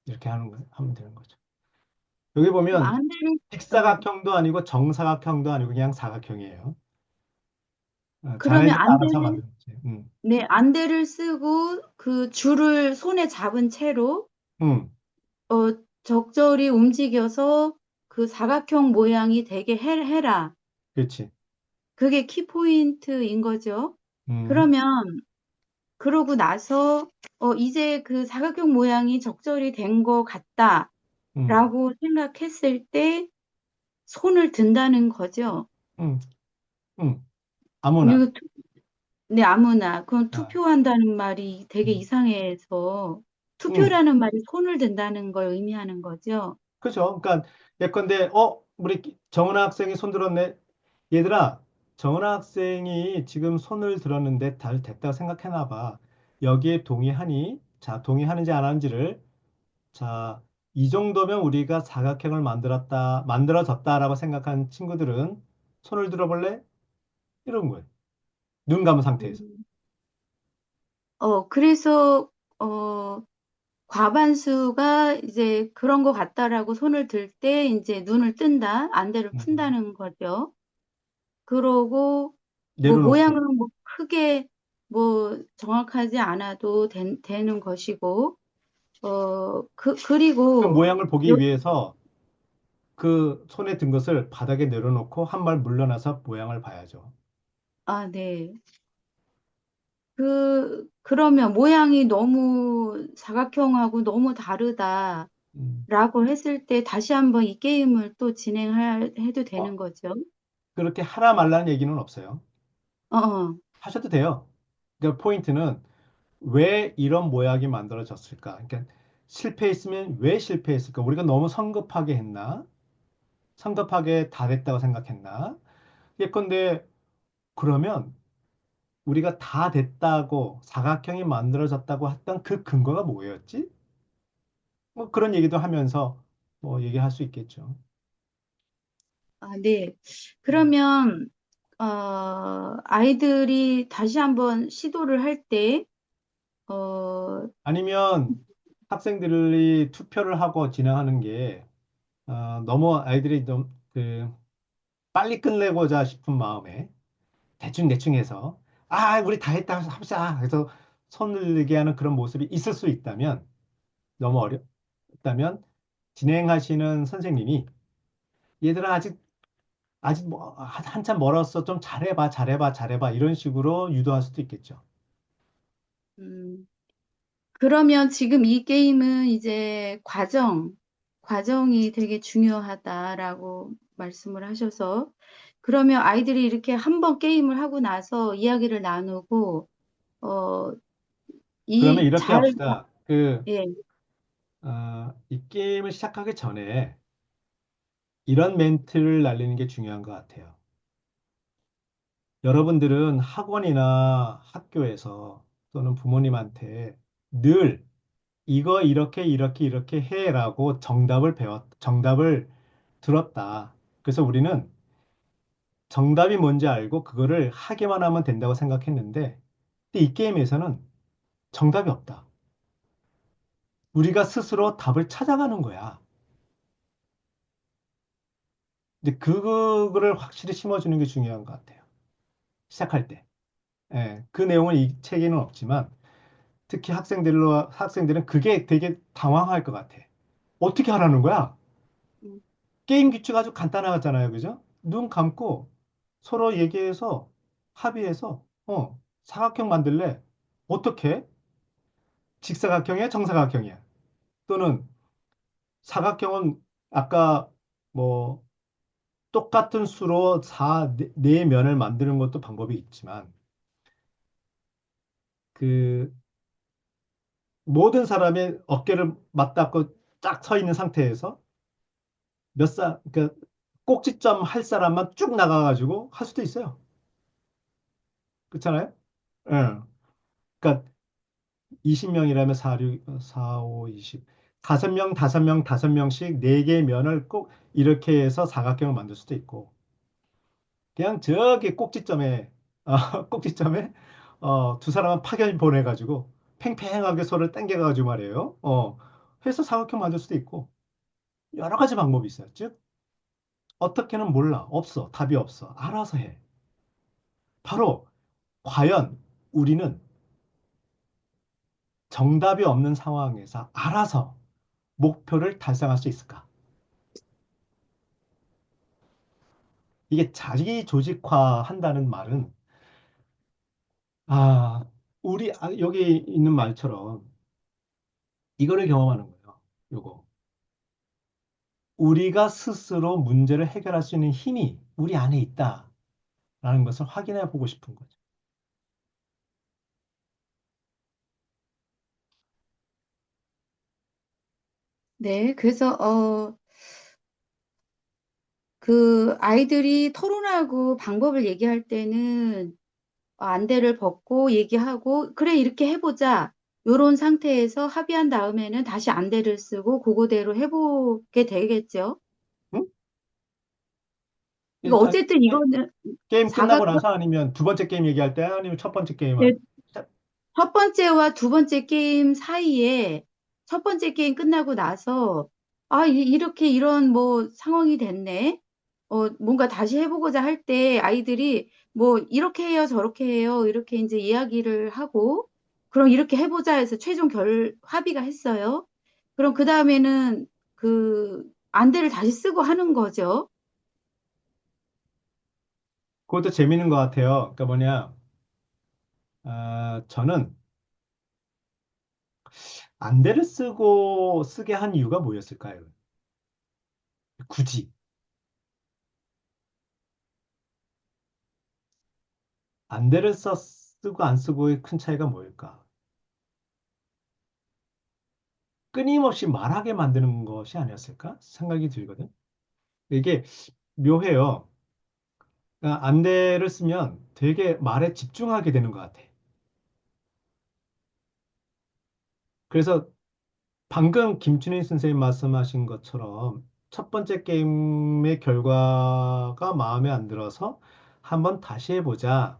이렇게 하면 되는 거죠. 여기 그럼 보면 안대를, 어, 직사각형도 아니고 정사각형도 아니고 그냥 사각형이에요. 그러면 자네들이 알아서 안대를, 만드는 거지. 네, 안대를 쓰고 그 줄을 손에 잡은 채로 음, 적절히 움직여서 그 사각형 모양이 되게 해라. 그렇지. 그게 키포인트인 거죠. 음, 그러면 그러고 나서 이제 그 사각형 모양이 적절히 된 것 음, 같다라고 생각했을 때 손을 든다는 거죠. 음, 음. 아무나. 이거 네, 아무나. 그건 아, 투표한다는 말이 되게 음, 이상해서 음. 투표라는 말이 손을 든다는 걸 의미하는 거죠. 그죠. 그러니까 예컨대 우리 정은아 학생이 손 들었네. 얘들아, 정은아 학생이 지금 손을 들었는데 잘 됐다고 생각해나 봐. 여기에 동의하니? 자, 동의하는지 안 하는지를 자, 이 정도면 우리가 사각형을 만들어졌다라고 생각한 친구들은 손을 들어볼래? 이런 거예요. 눈 감은 상태에서. 음. 그래서 어, 과반수가 이제 그런 것 같다라고 손을 들 때 이제 눈을 뜬다, 안대를 음, 푼다는 거죠. 그러고 뭐 내려놓고. 모양은 뭐 크게 뭐 정확하지 않아도 되는 것이고, 그 그리고 모양을 보기 위해서 그 손에 든 것을 바닥에 내려놓고 한 발 물러나서 모양을 봐야죠. 아, 네. 그러면 모양이 너무 사각형하고 너무 다르다라고 음. 했을 때 다시 한번 이 게임을 또 해도 어, 되는 거죠. 그렇게 하라 말라는 얘기는 없어요. 어, 어. 하셔도 돼요. 그러니까 포인트는 왜 이런 모양이 만들어졌을까? 그러니까 실패했으면 왜 실패했을까? 우리가 너무 성급하게 했나? 성급하게 다 됐다고 생각했나? 예컨대 그러면 우리가 다 됐다고 사각형이 만들어졌다고 했던 그 근거가 뭐였지? 뭐 그런 얘기도 하면서 뭐 얘기할 수 있겠죠. 아, 네. 음. 그러면 아이들이 다시 한번 시도를 할 때, 어, 아니면 학생들이 투표를 하고 진행하는 게 너무 아이들이 좀 빨리 끝내고자 싶은 마음에 대충 해서 우리 다 했다 합시다. 그래서 손을 들게 하는 그런 모습이 있을 수 있다면 너무 어렵다면 진행하시는 선생님이 얘들아 아직 뭐 한참 멀었어. 좀 잘해봐 이런 식으로 유도할 수도 있겠죠. 음, 그러면 지금 이 게임은 이제 과정이 되게 중요하다라고 말씀을 하셔서, 그러면 아이들이 이렇게 한번 게임을 하고 나서 이야기를 나누고, 어, 그러면 이렇게 합시다. 예, 이 게임을 시작하기 전에 이런 멘트를 날리는 게 중요한 것 같아요. 여러분들은 학원이나 학교에서 또는 부모님한테 늘 이거 이렇게 해라고 정답을 들었다. 그래서 우리는 정답이 뭔지 알고 그거를 하기만 하면 된다고 생각했는데, 근데 이 게임에서는 정답이 없다. 우리가 스스로 답을 찾아가는 거야. 근데 그거를 확실히 심어주는 게 중요한 것 같아요. 시작할 때. 예, 그 내용은 이 책에는 없지만, 특히 학생들은 그게 되게 당황할 것 같아. 어떻게 하라는 거야? 음, 게임 규칙 아주 간단하잖아요. 그죠? 눈 감고 서로 얘기해서 합의해서 사각형 만들래? 어떻게? 직사각형이야? 정사각형이야? 또는 사각형은 아까 뭐 똑같은 수로 네 면을 만드는 것도 방법이 있지만 그 모든 사람의 어깨를 맞닿고 쫙 서 있는 상태에서 그러니까 꼭지점 할 사람만 쭉 나가가지고 할 수도 있어요. 그렇잖아요? 예. 그러니까 20명이라면 4, 6, 4, 5, 20. 5명, 5명, 5명씩 4개 면을 꼭 이렇게 해서 사각형을 만들 수도 있고, 그냥 저기 꼭지점에, 꼭지점에, 두 사람은 파견 보내가지고, 팽팽하게 서로 당겨가지고 말이에요. 해서 사각형 만들 수도 있고, 여러 가지 방법이 있어요. 즉, 어떻게는 몰라. 없어. 답이 없어. 알아서 해. 바로, 과연 우리는 정답이 없는 상황에서 알아서 목표를 달성할 수 있을까? 이게 자기 조직화 한다는 말은, 아, 여기 있는 말처럼 이거를 경험하는 거예요. 요거. 우리가 스스로 문제를 해결할 수 있는 힘이 우리 안에 있다라는 것을 확인해 보고 싶은 거죠. 네, 그래서 그 아이들이 토론하고 방법을 얘기할 때는 안대를 벗고 얘기하고 그래 이렇게 해보자. 요런 상태에서 합의한 다음에는 다시 안대를 쓰고 그거대로 해보게 되겠죠. 응? 그러니까 일단 어쨌든 이거는 게임 끝나고 사각형 나서 아니면 두 번째 게임 얘기할 때 아니면 첫 번째 게임 네, 자, 첫 번째와 두 번째 게임 사이에 첫 번째 게임 끝나고 나서 이렇게 이런 뭐 상황이 됐네. 뭔가 다시 해보고자 할 때 아이들이 뭐 이렇게 해요, 저렇게 해요. 이렇게 이제 이야기를 하고 그럼 이렇게 해보자 해서 최종 합의가 했어요. 그럼 그 다음에는 그 안대를 다시 쓰고 하는 거죠. 그것도 재밌는 것 같아요. 그러니까 뭐냐, 저는 안대를 쓰게 한 이유가 뭐였을까요? 굳이 안대를 쓰고 안 쓰고의 큰 차이가 뭐일까? 끊임없이 말하게 만드는 것이 아니었을까 생각이 들거든. 이게 묘해요. 그러니까 안대를 쓰면 되게 말에 집중하게 되는 것 같아. 그래서 방금 김춘희 선생님 말씀하신 것처럼 첫 번째 게임의 결과가 마음에 안 들어서 한번 다시 해보자.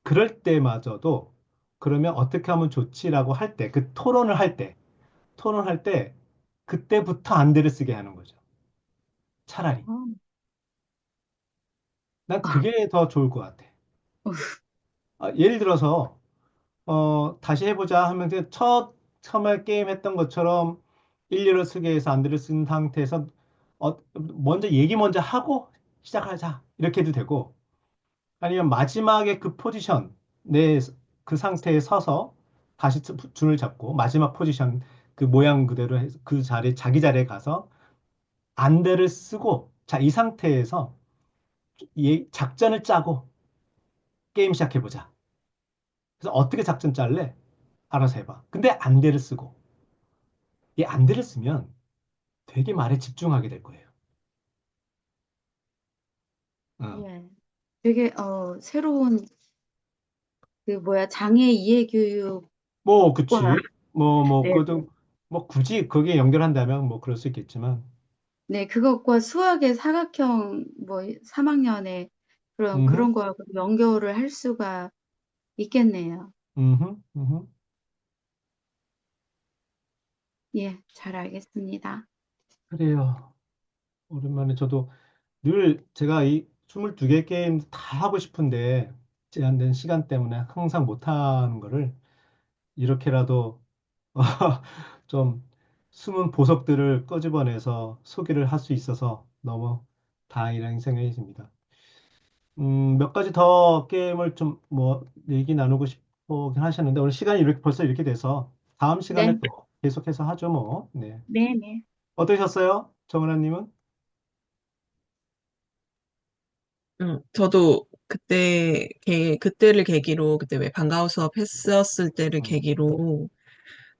그럴 때마저도 그러면 어떻게 하면 좋지라고 할 때, 토론할 때 그때부터 안대를 쓰게 하는 거죠. 차라리. 어. 난 그게 더 좋을 것 같아. 예를 들어서 다시 해보자 하면서 처음에 게임 했던 것처럼 일리를 쓰게 해서 안대를 쓴 상태에서 먼저 하고 시작하자. 이렇게 해도 되고 아니면 마지막에 그 포지션 내 그 상태에 서서 다시 줄을 잡고 마지막 포지션 그 모양 그대로 해서 그 자리에 자기 자리에 가서 안대를 쓰고 자, 이 상태에서 작전을 짜고 게임 시작해보자. 그래서 어떻게 작전 짤래? 알아서 해봐. 근데 안대를 쓰고 이 안대를 쓰면 되게 말에 집중하게 될 거예요. 어. 예. 되게 새로운 그 뭐야 장애 이해 교육과 뭐 그치. 네, 그것도 뭐 굳이 거기에 연결한다면 뭐 그럴 수 있겠지만. 네, 그것과 수학의 사각형 뭐 3학년에 음, 그런 거하고 연결을 할 수가 있겠네요. 음. 예, 잘 알겠습니다. 그래요. 오랜만에 저도 늘 제가 이 22개 게임 다 하고 싶은데 제한된 시간 때문에 항상 못 하는 거를 이렇게라도 좀 숨은 보석들을 끄집어내서 소개를 할 수 있어서 너무 다행이라는 생각이 듭니다. 몇 가지 더 게임을 좀 뭐 얘기 나누고 싶긴 하셨는데 오늘 시간이 벌써 이렇게 돼서 다음 네, 시간에 또 계속해서 하죠 뭐. 네. 네, 네. 어떠셨어요? 정은아님은? 저도 그때를 계기로, 그때 왜 방과후 수업 했었을 때를 음, 계기로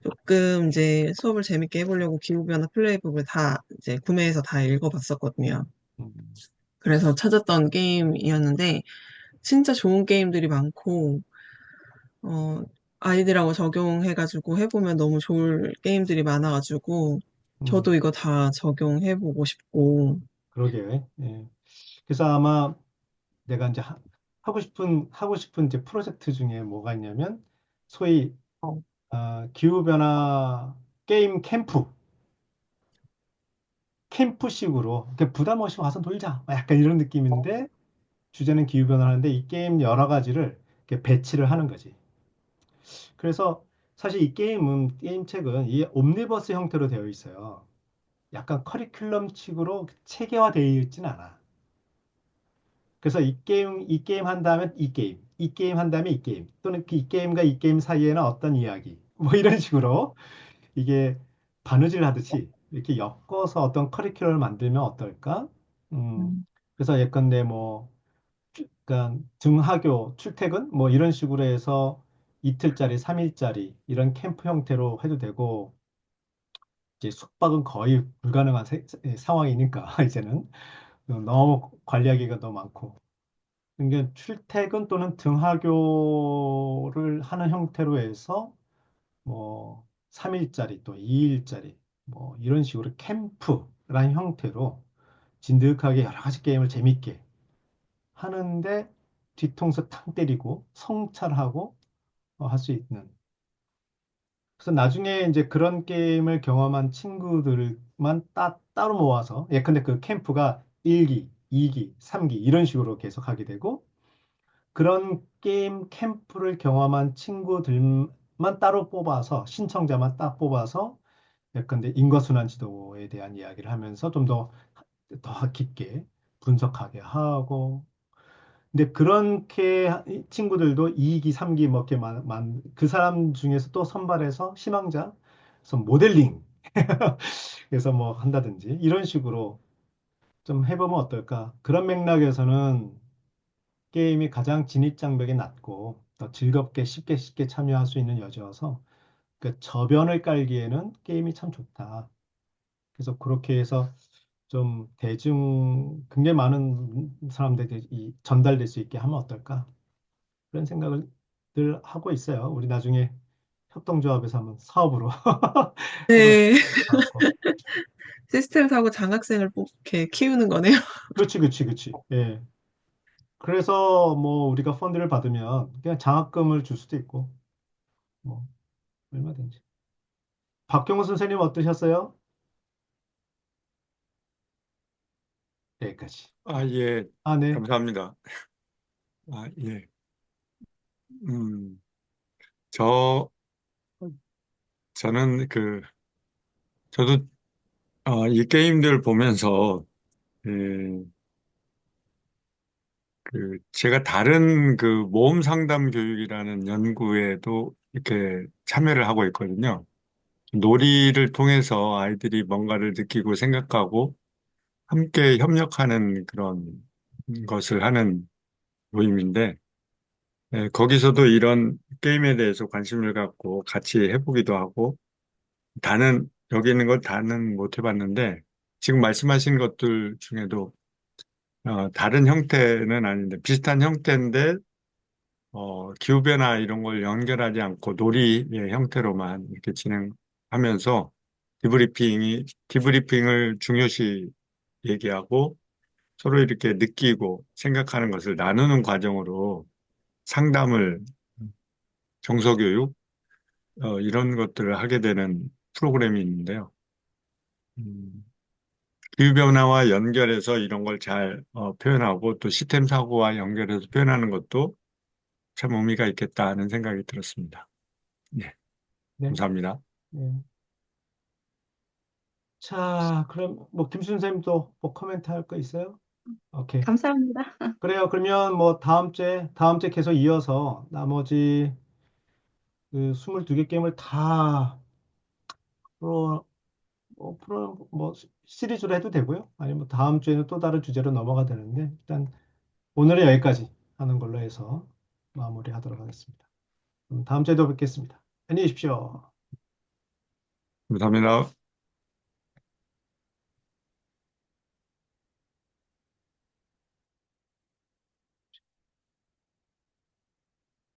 조금 이제 수업을 재밌게 해보려고 기후변화 플레이북을 다 이제 구매해서 다 읽어봤었거든요. 음, 그래서 찾았던 게임이었는데, 진짜 좋은 게임들이 많고, 어, 아이들하고 적용해가지고 해보면 너무 좋을 게임들이 많아가지고, 음, 저도 이거 다 적용해보고 싶고, 그러게. 예. 그래서 아마 내가 이제 하고 싶은 이제 프로젝트 중에 뭐가 있냐면 소위 어, 기후변화 게임 캠프식으로 이렇게 부담 없이 와서 놀자. 약간 이런 느낌인데 주제는 기후변화하는데 이 게임 여러 가지를 이렇게 배치를 하는 거지. 그래서 사실 이 게임책은 이 옴니버스 형태로 되어 있어요. 약간 커리큘럼식으로 체계화되어 있지는 않아. 그래서 이 게임 한 다음에 이 게임 한 다음에 이 게임, 또는 이 게임과 이 게임 사이에는 어떤 이야기, 뭐 이런 식으로 이게 바느질 하듯이 이렇게 엮어서 어떤 커리큘럼을 만들면 어떨까? 음, 음, 그래서 예컨대 뭐, 그러니까 등하교, 출퇴근 뭐 이런 식으로 해서 이틀짜리, 3일짜리 이런 캠프 형태로 해도 되고 이제 숙박은 거의 불가능한 상황이니까 이제는 너무 관리하기가 너무 많고. 그러니까 출퇴근 또는 등하교를 하는 형태로 해서 뭐 3일짜리 또 2일짜리 뭐 이런 식으로 캠프라는 형태로 진득하게 여러 가지 게임을 재밌게 하는데 뒤통수 탕 때리고 성찰하고 할 수 있는. 그래서 나중에 이제 그런 게임을 경험한 친구들만 따로 모아서 예컨대 그 캠프가 1기, 2기, 3기 이런 식으로 계속 하게 되고 그런 게임 캠프를 경험한 친구들만 따로 뽑아서 신청자만 딱 뽑아서 예컨대 인과순환 지도에 대한 이야기를 하면서 좀 더 깊게 분석하게 하고 근데 그렇게 이 친구들도 2기, 3기 뭐 이렇게 그 사람 중에서 또 선발해서 희망자, 그래서 모델링 그래서 뭐 한다든지 이런 식으로 좀 해보면 어떨까? 그런 맥락에서는 게임이 가장 진입장벽이 낮고 더 즐겁게 쉽게 참여할 수 있는 여지여서 그 저변을 깔기에는 게임이 참 좋다. 그래서 그렇게 해서 좀 굉장히 많은 사람들이 전달될 수 있게 하면 어떨까? 그런 생각을 늘 하고 있어요. 우리 나중에 협동조합에서 한번 사업으로 해보면 네. 좋을 것 같고. 시스템 사고 장학생을 이렇게 키우는 거네요. 그렇지, 그렇지, 그렇지. 예. 그래서 뭐 우리가 펀드를 받으면 그냥 장학금을 줄 수도 있고, 뭐 얼마든지. 박경호 선생님 어떠셨어요? 여기까지. 예, 아, 네. 감사합니다. 예. 음, 저, 저는 저도, 이 게임들 보면서, 예, 제가 다른 모험 상담 교육이라는 연구에도 이렇게 참여를 하고 있거든요. 놀이를 통해서 아이들이 뭔가를 느끼고 생각하고 함께 협력하는 그런 것을 하는 모임인데, 거기서도 이런 게임에 대해서 관심을 갖고 같이 해보기도 하고, 여기 있는 걸 다는 못 해봤는데, 지금 말씀하신 것들 중에도, 다른 형태는 아닌데, 비슷한 형태인데, 기후변화 이런 걸 연결하지 않고 놀이의 형태로만 이렇게 진행하면서 디브리핑을 중요시 얘기하고 서로 이렇게 느끼고 생각하는 것을 나누는 과정으로 상담을, 정서교육, 이런 것들을 하게 되는 프로그램이 있는데요. 음, 기후변화와 연결해서 이런 걸 잘 표현하고 또 시스템 사고와 연결해서 표현하는 것도 참 의미가 있겠다 하는 생각이 들었습니다. 네, 네. 감사합니다. 네. 자, 그럼 뭐 김순 선생님도 뭐 코멘트 할 거 있어요? 오케이. 감사합니다. 그래요. 그러면 뭐 다음 주에 계속 이어서 나머지 그 22개 게임을 다 뭐 시리즈로 해도 되고요. 아니면 뭐 다음 주에는 또 다른 주제로 넘어가 되는데 일단 오늘은 여기까지 하는 걸로 해서 마무리하도록 하겠습니다. 그럼 다음 주에도 뵙겠습니다. 안녕히 계십시오. 감사합니다.